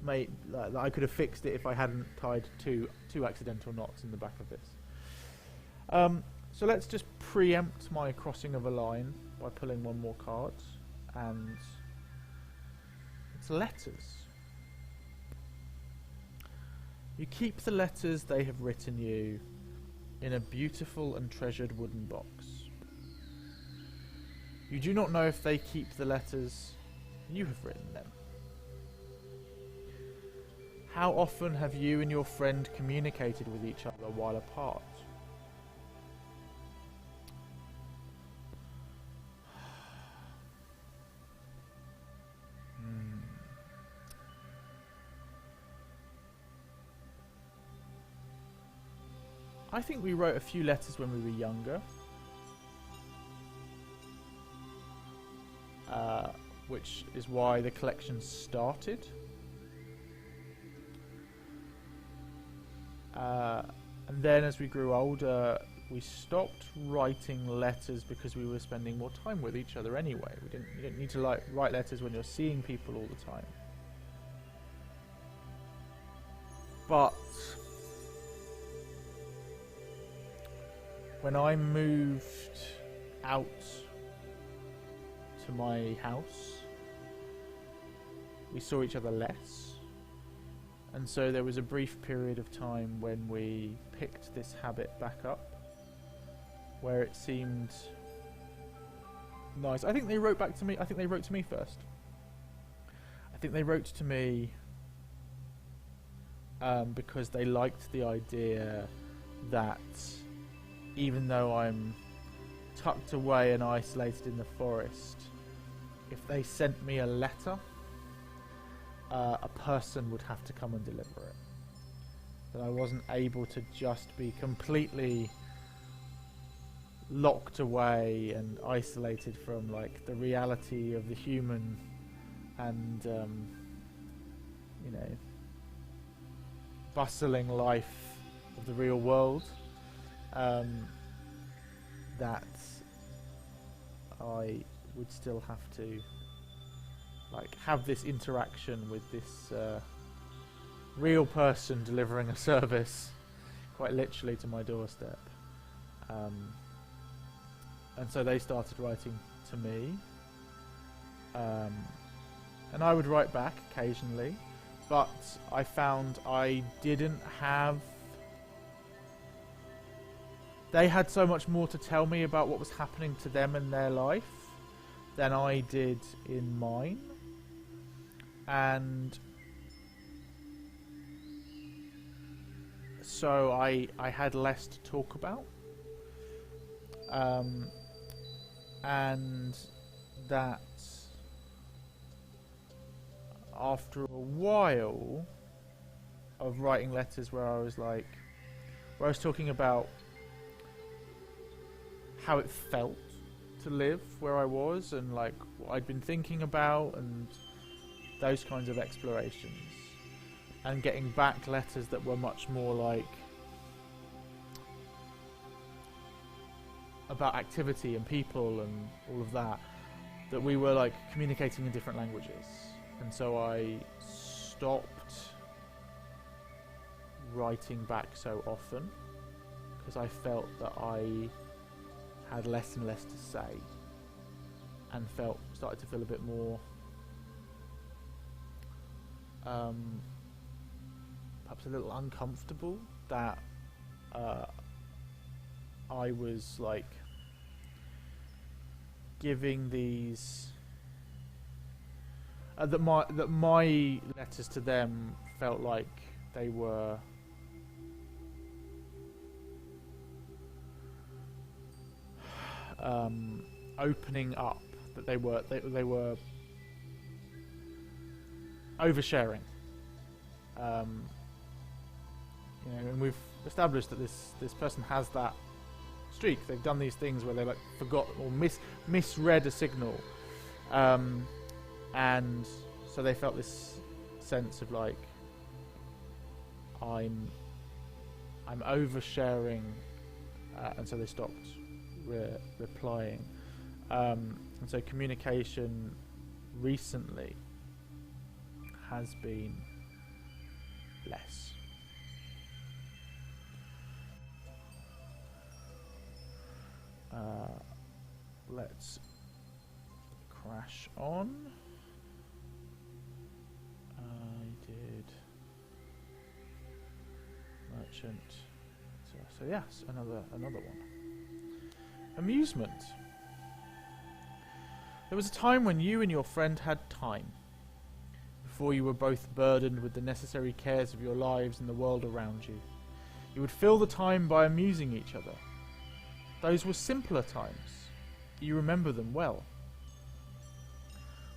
make that I could have fixed it if I hadn't tied two accidental knots in the back of this. So let's just preempt my crossing of a line by pulling one more card, and it's letters. You keep the letters they have written you in a beautiful and treasured wooden box. You do not know if they keep the letters you have written them. How often have you and your friend communicated with each other while apart? I think we wrote a few letters when we were younger. Which is why the collection started. And then as we grew older, we stopped writing letters because we were spending more time with each other anyway. You didn't need to write letters when you're seeing people all the time. But when I moved out to my house, we saw each other less, and so there was a brief period of time when we picked this habit back up, where it seemed nice. I think they wrote back to me. I think they wrote to me first. I think they wrote to me because they liked the idea that even though I'm tucked away and isolated in the forest, if they sent me a letter, a person would have to come and deliver it. That I wasn't able to just be completely locked away and isolated from like the reality of the human and you know, bustling life of the real world. That I would still have to like have this interaction with this real person delivering a service quite literally to my doorstep. And so they started writing to me, and I would write back occasionally, but I found I didn't have... They had so much more to tell me about what was happening to them in their life than I did in mine. And so I had less to talk about. And that after a while of writing letters where I was talking about how it felt to live where I was and like what I'd been thinking about and those kinds of explorations, and getting back letters that were much more like about activity and people and all of that, that we were like communicating in different languages. And so I stopped writing back so often because I felt that I had less and less to say, and started to feel a bit more perhaps a little uncomfortable that I was like giving these that my letters to them felt like they were opening up, that they were oversharing. You know, and we've established that this person has that streak. They've done these things where they like forgot or misread a signal, and so they felt this sense of like I'm oversharing, and so they stopped replying. And so communication recently has been less. Let's crash on. I did merchant. So yes, another one. Amusement. There was a time when you and your friend had time, before you were both burdened with the necessary cares of your lives and the world around you. You would fill the time by amusing each other. Those were simpler times. You remember them well.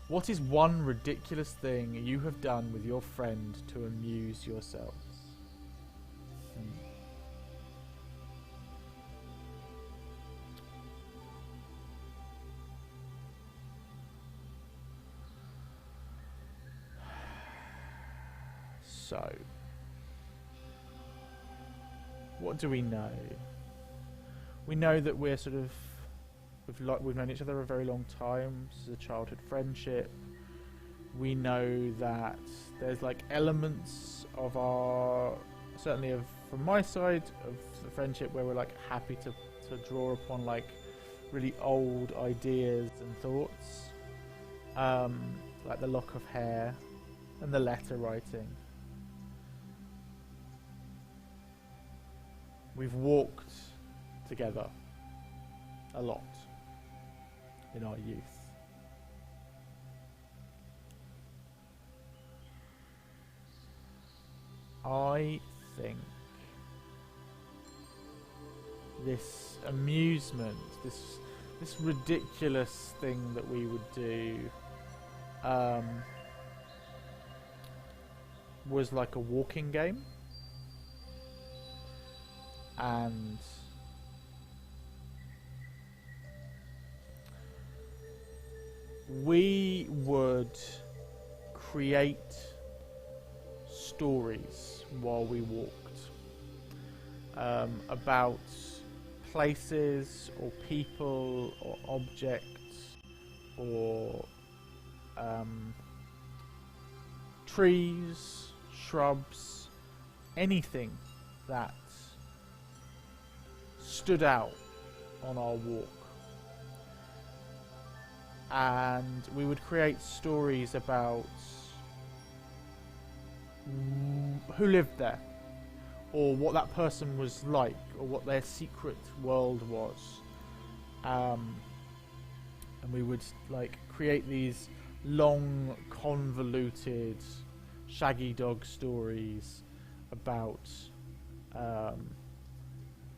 What is one ridiculous thing you have done with your friend to amuse yourselves? So, what do we know? We know that we're sort of we've known each other a very long time. This is a childhood friendship. We know that there's like elements of our, certainly from my side of the friendship, where we're like happy to draw upon like really old ideas and thoughts, like the lock of hair and the letter writing. We've walked together a lot in our youth. I think this amusement, this ridiculous thing that we would do, was like a walking game. And we would create stories while we walked, about places or people or objects or trees, shrubs, anything that stood out on our walk. And we would create stories about who lived there, or what that person was like, or what their secret world was. And we would like create these long, convoluted, shaggy dog stories about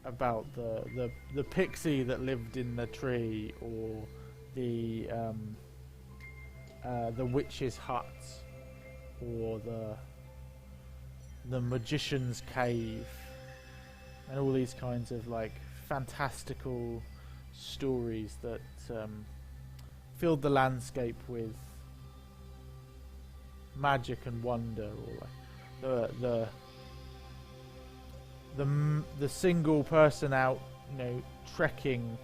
the pixie that lived in the tree, or the witch's hut, or the magician's cave, and all these kinds of like fantastical stories that filled the landscape with magic and wonder, or like the single person out, trekking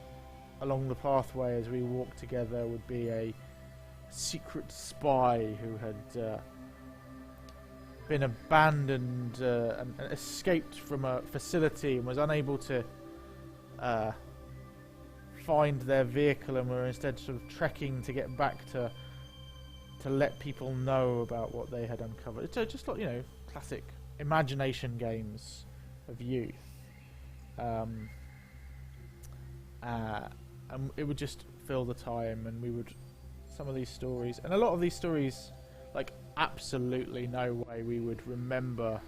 along the pathway as we walk together would be a secret spy who had been abandoned and escaped from a facility and was unable to find their vehicle, and were instead sort of trekking to get back to let people know about what they had uncovered. So just like, classic imagination games of youth. And it would just fill the time, and we would, some of these stories, and a lot of these stories, like absolutely no way we would remember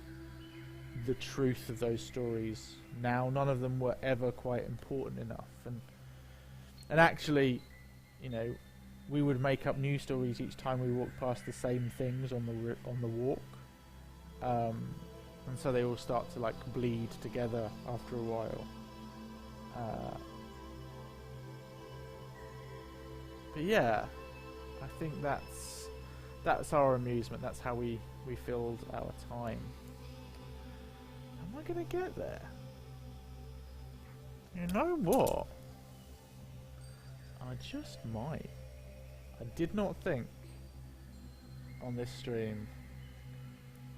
the truth of those stories now. None of them were ever quite important enough, and actually, we would make up new stories each time we walked past the same things on the walk, and so they all start to like bleed together after a while. But yeah, I think that's our amusement. That's how we filled our time. Am I gonna get there? You know what? I just might. I did not think on this stream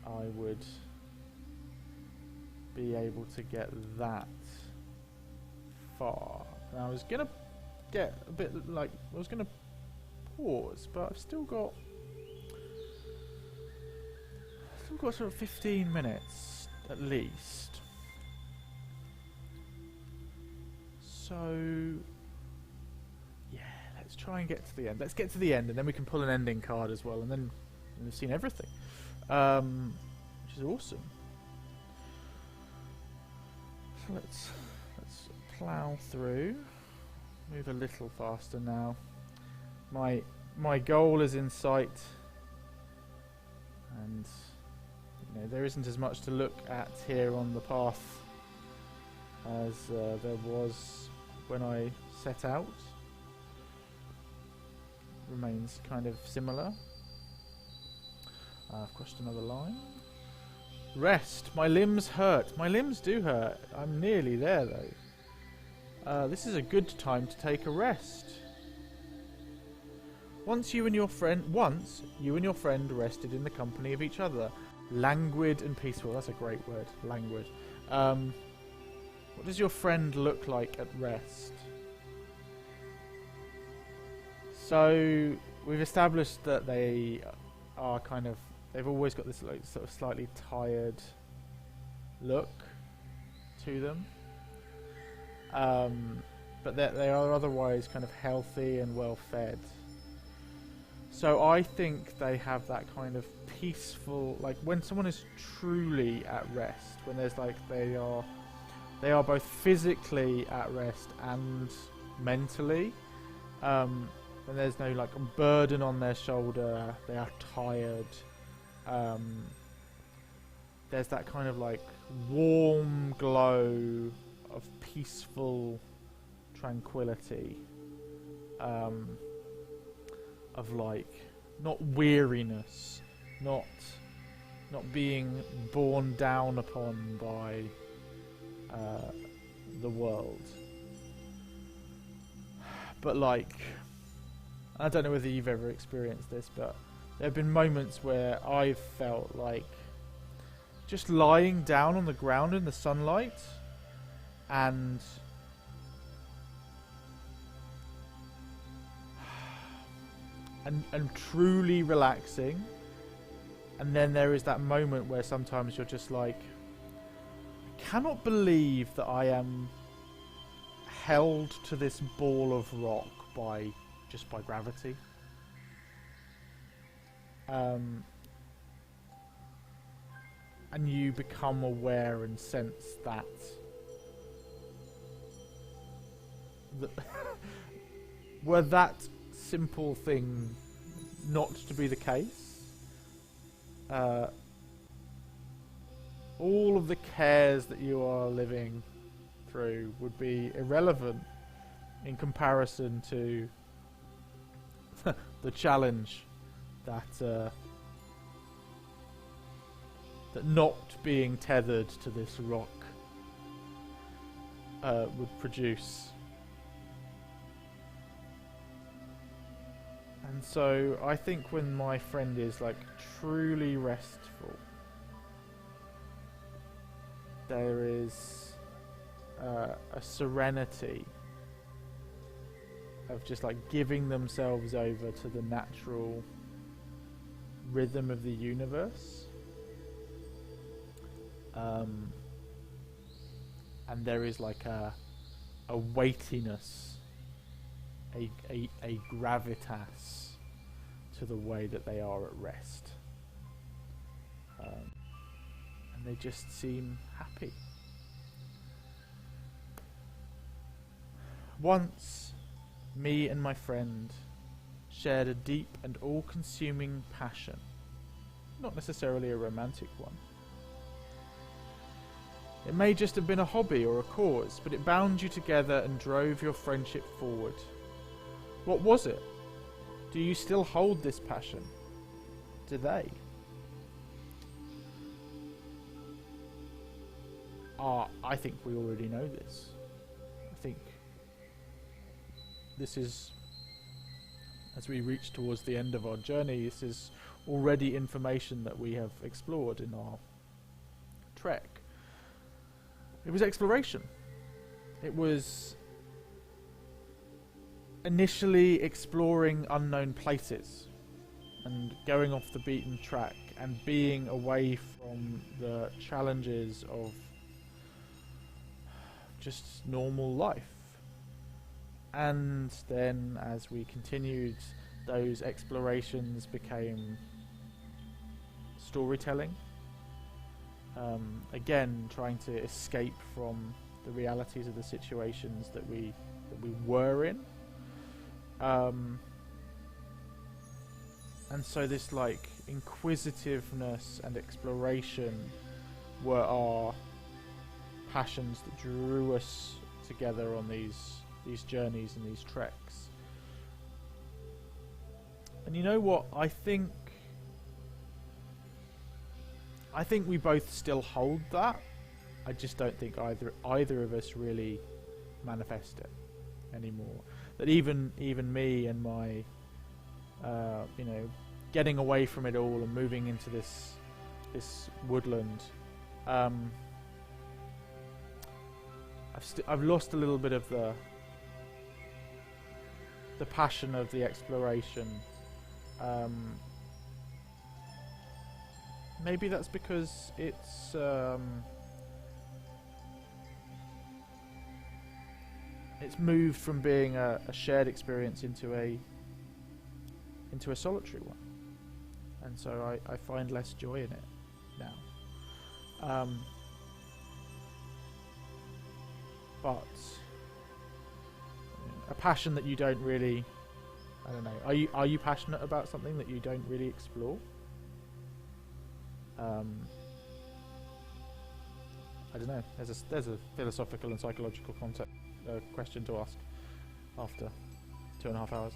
I would be able to get that far. And I was gonna get a bit like, I was gonna pause, but I've still got sort of 15 minutes at least. So yeah, let's try and get to the end. Let's get to the end, and then we can pull an ending card as well, and then we've seen everything, which is awesome. So let's plough through, move a little faster now. My goal is in sight, and you know, there isn't as much to look at here on the path as there was when I set out. Remains kind of similar. I've crossed another line. Rest. My limbs hurt. My limbs do hurt. I'm nearly there though. This is a good time to take a rest. Once you and your friend rested in the company of each other, languid and peaceful. That's a great word, languid. What does your friend look like at rest? So we've established that they are they've always got this like, sort of slightly tired look to them. But they are otherwise kind of healthy and well fed. So I think they have that kind of peaceful, like when someone is truly at rest, when there's like they are both physically at rest and mentally. When there's no like burden on their shoulder, they are tired. There's that kind of like warm glow of peaceful tranquility, of like not weariness, not being borne down upon by the world, but like, I don't know whether you've ever experienced this, but there have been moments where I've felt like just lying down on the ground in the sunlight and truly relaxing, and then there is that moment where sometimes you're just like, I cannot believe that I am held to this ball of rock just by gravity. And you become aware and sense that were that simple thing not to be the case, all of the cares that you are living through would be irrelevant in comparison to the challenge that not being tethered to this rock would produce. And so I think when my friend is like truly restful, there is a serenity of just like giving themselves over to the natural rhythm of the universe, and there is like a weightiness, a gravitas to the way that they are at rest, and they just seem happy. Once, me and my friend shared a deep and all-consuming passion, not necessarily a romantic one. It may just have been a hobby or a cause, but it bound you together and drove your friendship forward. What was it? Do you still hold this passion? Do they? I think we already know this. I think this is, as we reach towards the end of our journey, this is already information that we have explored in our trek. It was exploration. It was initially exploring unknown places and going off the beaten track and being away from the challenges of just normal life. And then as we continued, those explorations became storytelling. Again, trying to escape from the realities of the situations that we were in. And so this like inquisitiveness and exploration were our passions that drew us together on these journeys and these treks. And you know what? I think we both still hold that. I just don't think either of us really manifest it anymore. That even me and my getting away from it all and moving into this woodland, I've lost a little bit of the passion of the exploration. Maybe that's because it's moved from being a shared experience into a solitary one, and so I find less joy in it now. But a passion that you don't really, I don't know. Are you passionate about something that you don't really explore? I don't know. There's a philosophical and psychological question to ask after 2.5 hours.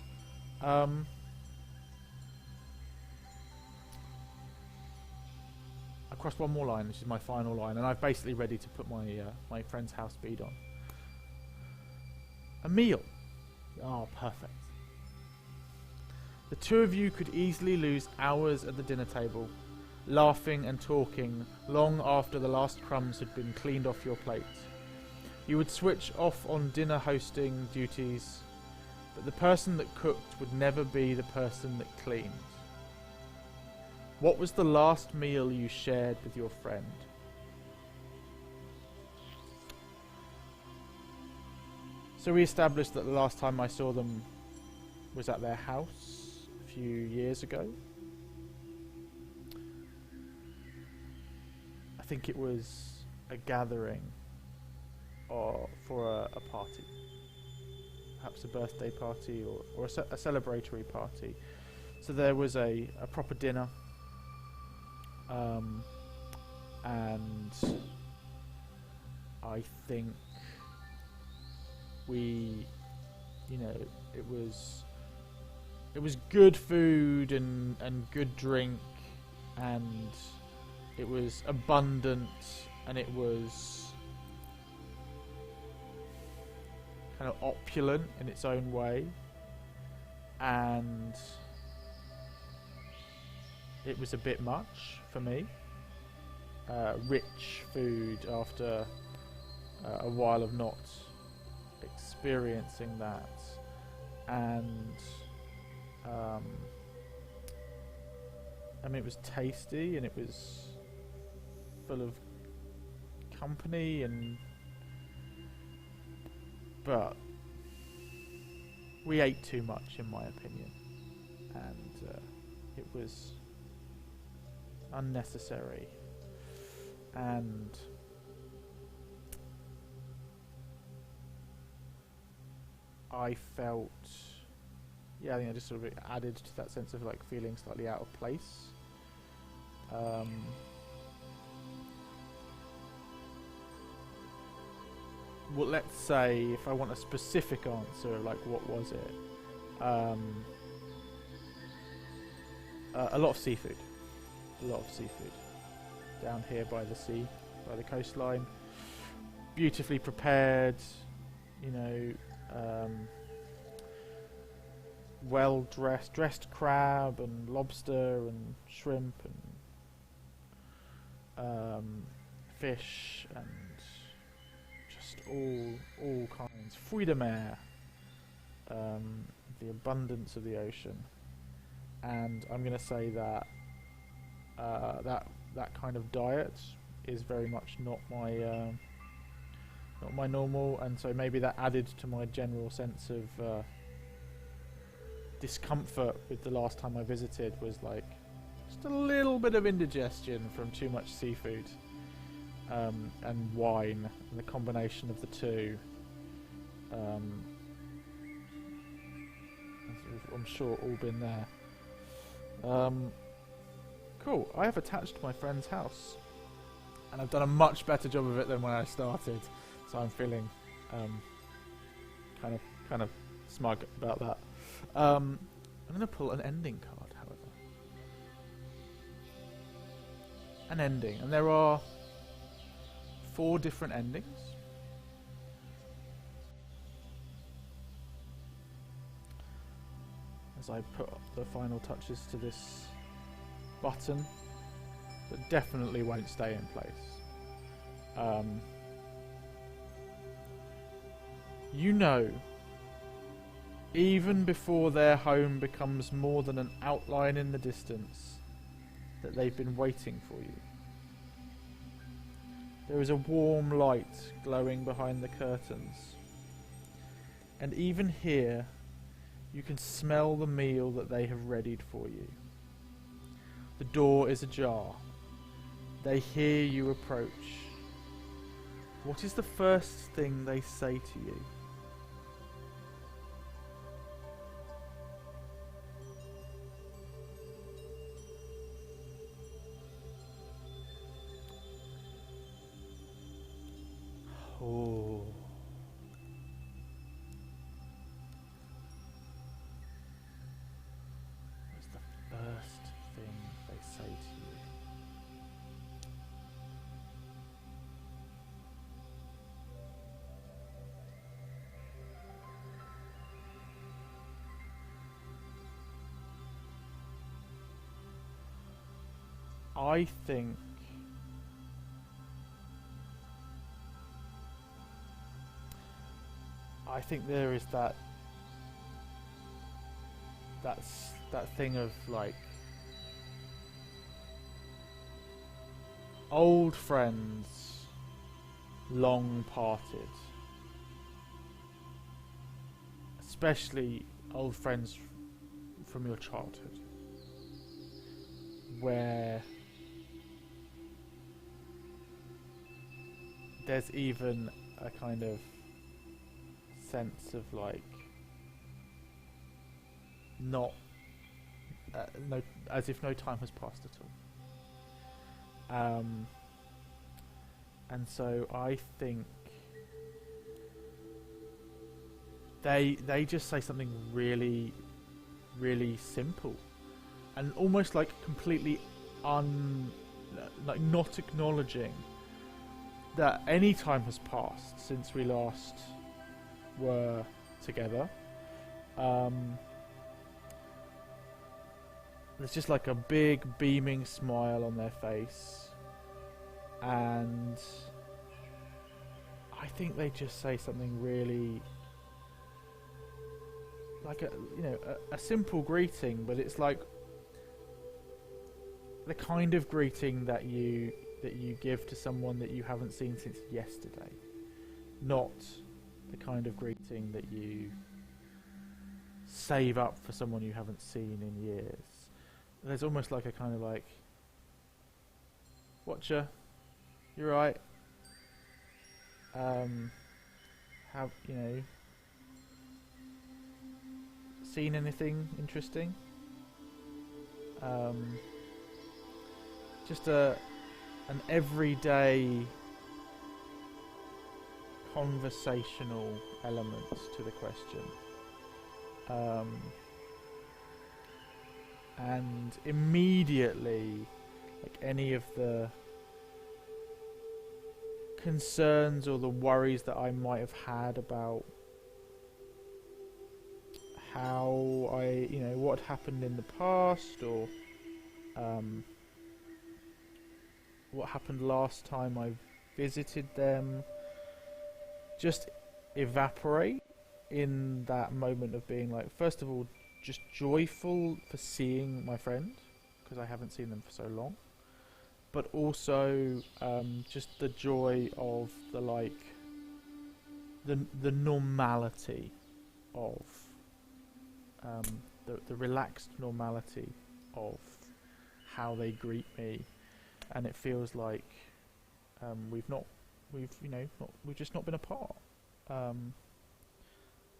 I crossed one more line. This is my final line, and I'm basically ready to put my friend's house speed on. A meal. Oh, perfect. The two of you could easily lose hours at the dinner table, laughing and talking long after the last crumbs had been cleaned off your plate. You would switch off on dinner hosting duties, but the person that cooked would never be the person that cleaned. What was the last meal you shared with your friend? So we established that the last time I saw them was at their house a few years ago. I think it was a gathering for a party. Perhaps a birthday party or a celebratory party. So there was a proper dinner. And I think it was good food and good drink, and it was abundant, and it was kind of opulent in its own way, and it was a bit much for me. Rich food after a while of not experiencing that, and I mean, it was tasty and it was full of company, but we ate too much, in my opinion, and it was unnecessary. And I felt, I think I just sort of added to that sense of like feeling slightly out of place. Well, let's say if I want a specific answer, like what was it? A lot of seafood. A lot of seafood. Down here by the sea, by the coastline. Beautifully prepared, well dressed crab and lobster and shrimp and fish and just all kinds. Fruits de mer. the abundance of the ocean, and I'm going to say that that kind of diet is very much not my normal, and so maybe that added to my general sense of discomfort with the last time I visited, was like just a little bit of indigestion from too much seafood and wine, and the combination of the two. I'm sure all been there. Cool. I have attached my friend's house, and I've done a much better job of it than when I started. So I'm feeling kind of smug about that. I'm going to pull an ending card, however. An ending, and there are 4 different endings. As I put the final touches to this button that definitely won't stay in place. You know, even before their home becomes more than an outline in the distance, that they've been waiting for you. There is a warm light glowing behind the curtains, and even here you can smell the meal that they have readied for you. The door is ajar. They hear you approach. What is the first thing they say to you? Oh. What's the first thing they say to you? I think there is that thing of like old friends long parted, especially old friends from your childhood, where there's even a kind of sense of like not no, as if no time has passed at all. And so I think they just say something really, really simple, and almost like completely like not acknowledging that any time has passed since we last were together. There's just like a big beaming smile on their face, and I think they just say something really like a simple greeting, but it's like the kind of greeting that you give to someone that you haven't seen since yesterday, not the kind of greeting that you save up for someone you haven't seen in years. There's almost like a kind of like, "Watcher, you're right. Have seen anything interesting?" Just an everyday conversational element to the question. And immediately, like any of the concerns or the worries that I might have had about how what happened in the past, or what happened last time I visited them, just evaporate, in that moment of being like, first of all, just joyful for seeing my friend, because I haven't seen them for so long, but also just the joy of the like the normality of the relaxed normality of how they greet me, and it feels like we've just not been apart, and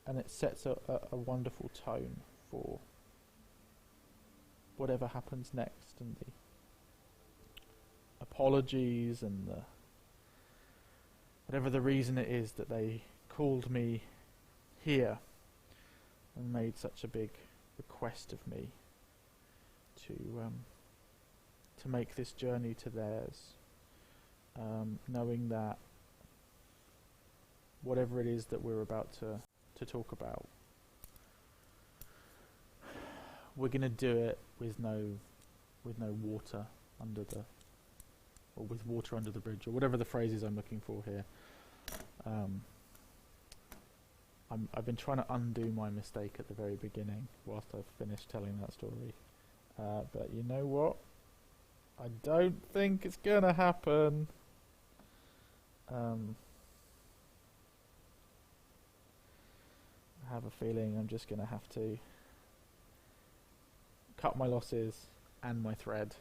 it sets a wonderful tone for whatever happens next, and the apologies and the whatever the reason it is that they called me here and made such a big request of me to make this journey to theirs, knowing that whatever it is that we're about to talk about, we're going to do it with no water under the, or with water under the bridge, or whatever the phrase is I'm looking for here. I've been trying to undo my mistake at the very beginning whilst I've finished telling that story, but you know what? I don't think it's gonna happen. I have a feeling I'm just gonna have to cut my losses and my thread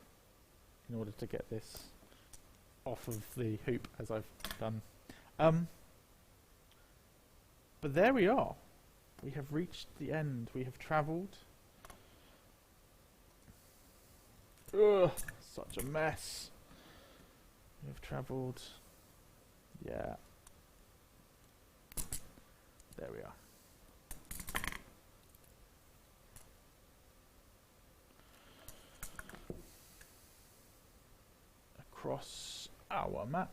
in order to get this off of the hoop as I've done. But there we are. We have reached the end. We have travelled. Ugh, such a mess. We have travelled. Yeah. There we are. Across our map.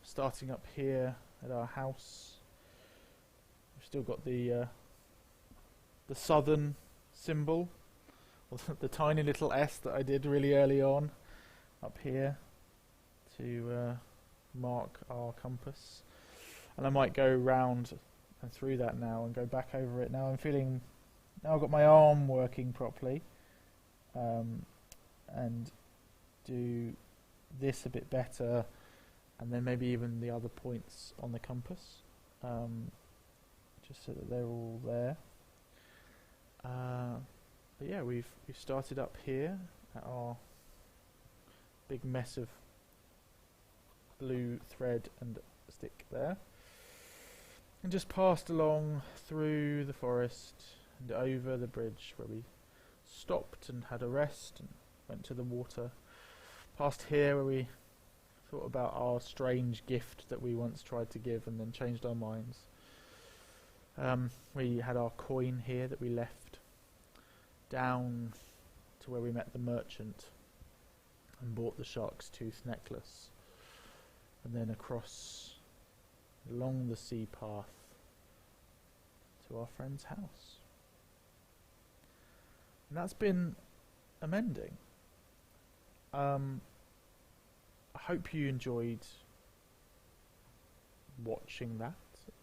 Starting up here at our house, we've still got the southern symbol, or the tiny little S that I did really early on up here to mark our compass, and I might go round and through that now and go back over it. Now I've got my arm working properly, and do this a bit better, and then maybe even the other points on the compass, just so that they're all there. But yeah, we've started up here at our big mess of blue thread and stick there, and just passed along through the forest and over the bridge where we stopped and had a rest and went to the water. Past here where we thought about our strange gift that we once tried to give and then changed our minds. We had our coin here that we left, down to where we met the merchant and bought the shark's tooth necklace, and then across along the sea path to our friend's house. And that's been a mending. I hope you enjoyed watching that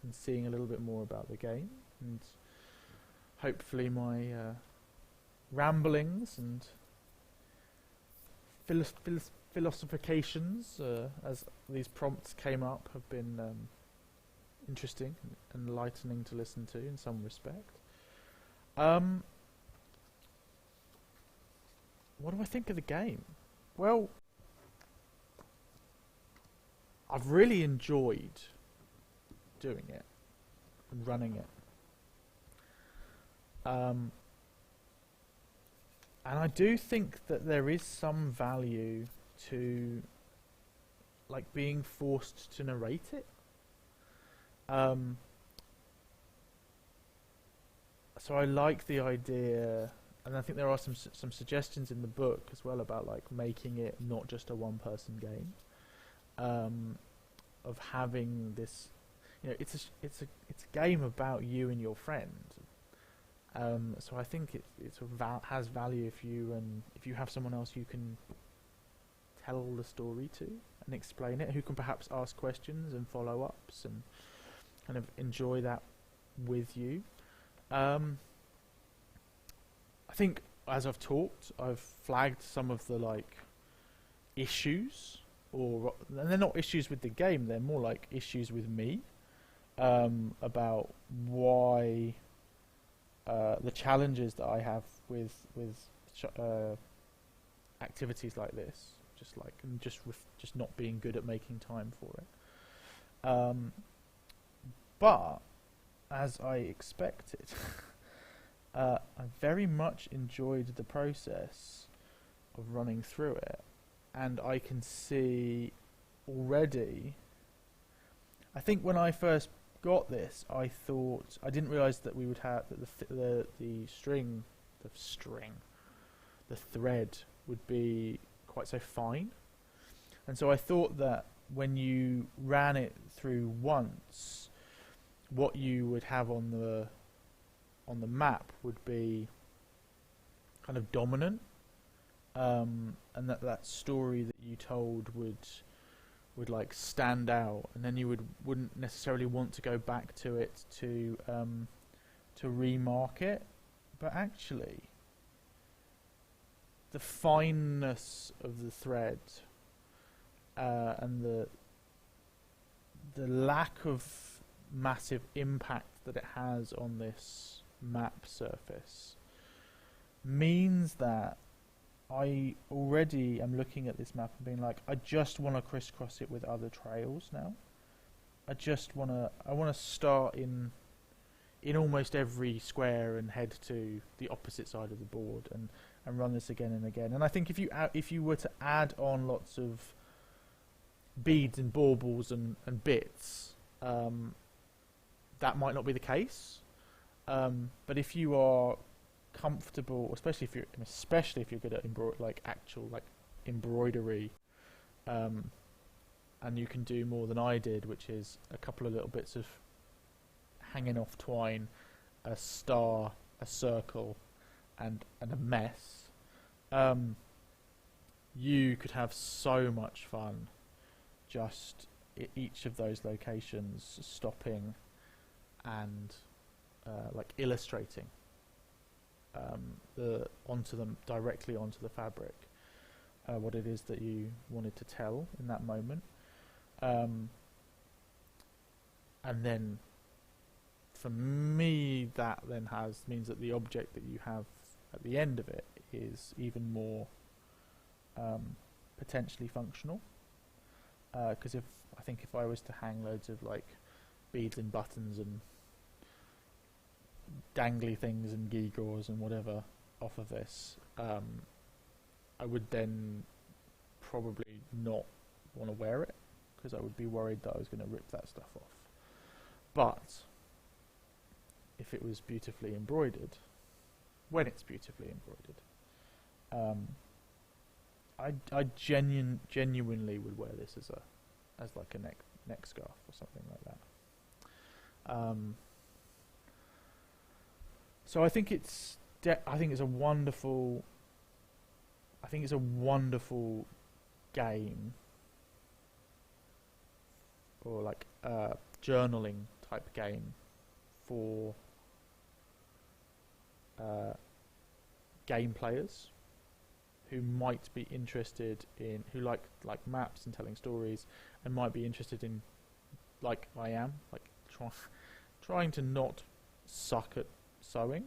and seeing a little bit more about the game, and hopefully my ramblings and philosophications as these prompts came up have been interesting and enlightening to listen to in some respect. What do I think of the game? Well, I've really enjoyed doing it and running it. And I do think that there is some value to like being forced to narrate it. So I like the idea, and I think there are some suggestions in the book as well about like making it not just a one-person game. Of having this, it's a game about you and your friend. So I think it has value if you have someone else you can tell the story to and explain it, who can perhaps ask questions and follow-ups and kind of enjoy that with you. I think as I've talked, I've flagged some of the like issues, and they're not issues with the game; they're more like issues with me about why the challenges that I have with activities like this, just not being good at making time for it. But as I expected. I very much enjoyed the process of running through it, and I can see already. I think when I first got this, I didn't realise that we would have that the thread would be quite so fine, and so I thought that when you ran it through once, what you would have on the map would be kind of dominant, and that story that you told would like stand out, and then you wouldn't necessarily want to go back to it to remark it. But actually, the fineness of the thread and the lack of massive impact that it has on this map surface means that I already am looking at this map and being like, I just want to crisscross it with other trails now. I want to start in almost every square and head to the opposite side of the board and run this again and again. And I think if you were to add on lots of beads and baubles and bits, that might not be the case. But if you are comfortable, especially if you're good at actual embroidery, and you can do more than I did, which is a couple of little bits of hanging off twine, a star, a circle, and a mess, you could have so much fun just at each of those locations, stopping and illustrating directly onto the fabric what it is that you wanted to tell in that moment, and then for me that then means that the object that you have at the end of it is even more potentially functional, because if I was to hang loads of like beads and buttons and dangly things and gewgaws and whatever off of this, I would then probably not want to wear it because I would be worried that I was going to rip that stuff off. But if it was beautifully embroidered, when it's beautifully embroidered, I genuinely would wear this as like a neck scarf or something like that. So I think it's a wonderful game, or like a journaling type game for game players who might be interested in, who like maps and telling stories, and might be interested in, like I am, like trying to not suck at sewing.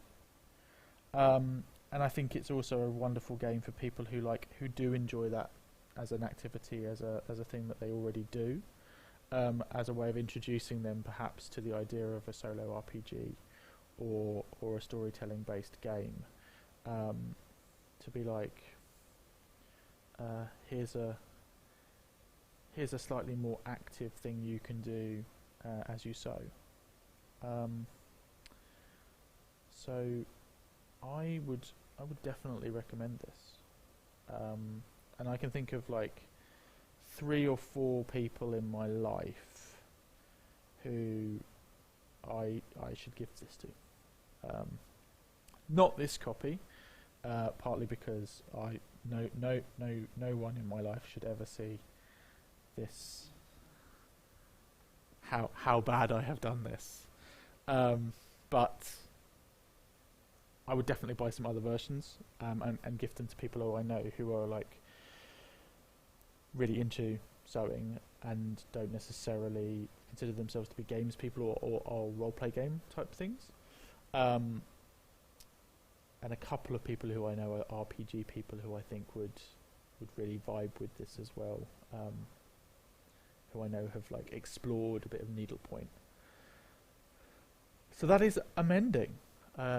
And I think it's also a wonderful game for people who do enjoy that as an activity, as a thing that they already do, as a way of introducing them perhaps to the idea of a solo RPG or a storytelling based game, to be like, here's a slightly more active thing you can do as you sew. So I would definitely recommend this, and I can think of like 3 or 4 people in my life who I should give this to. Not this copy, partly because no one in my life should ever see this how bad I have done this. But I would definitely buy some other versions and gift them to people who I know who are like really into sewing and don't necessarily consider themselves to be games people or role-play game type things. And a couple of people who I know are RPG people who I think would really vibe with this as well. Who I know have like explored a bit of needlepoint. So that is Mending.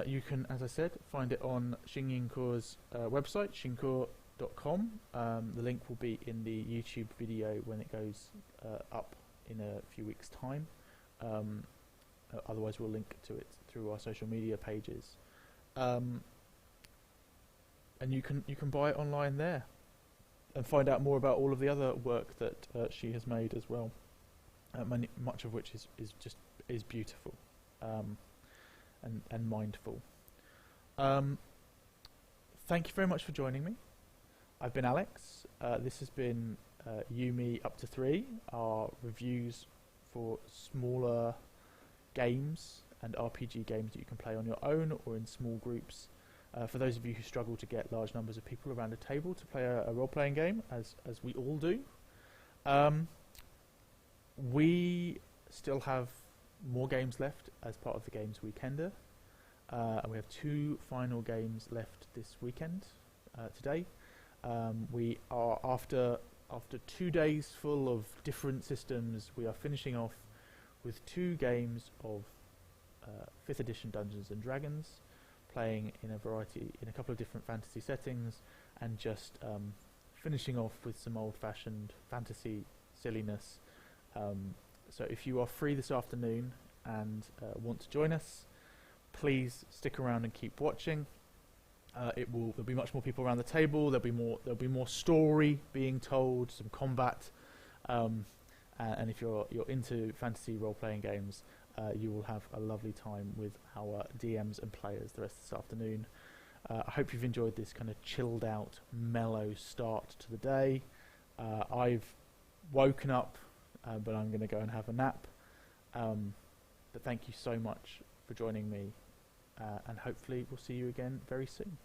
You can, as I said, find it on Shinginko's website, shinko.com. The link will be in the YouTube video when it goes up in a few weeks' time. Otherwise, we'll link to it through our social media pages. And you can buy it online there and find out more about all of the other work that she has made as well. Much of which is beautiful. And mindful. Thank you very much for joining me. I've been Alex. This has been Yumi upto3, our reviews for smaller games and RPG games that you can play on your own or in small groups. For those of you who struggle to get large numbers of people around a table to play a role-playing game, as we all do, we still have more games left as part of the Games Weekender. And we have 2 final games left this weekend, today. We are, after 2 days full of different systems, we are finishing off with 2 games of 5th edition Dungeons and Dragons, playing in a couple of different fantasy settings, and just finishing off with some old-fashioned fantasy silliness. So if you are free this afternoon and want to join us, please stick around and keep watching. There'll be much more people around the table. There'll be more story being told, some combat, and if you're into fantasy role-playing games, you will have a lovely time with our DMs and players the rest of this afternoon. I hope you've enjoyed this kind of chilled out, mellow start to the day. I've woken up, but I'm going to go and have a nap. But thank you so much for joining me, and hopefully we'll see you again very soon.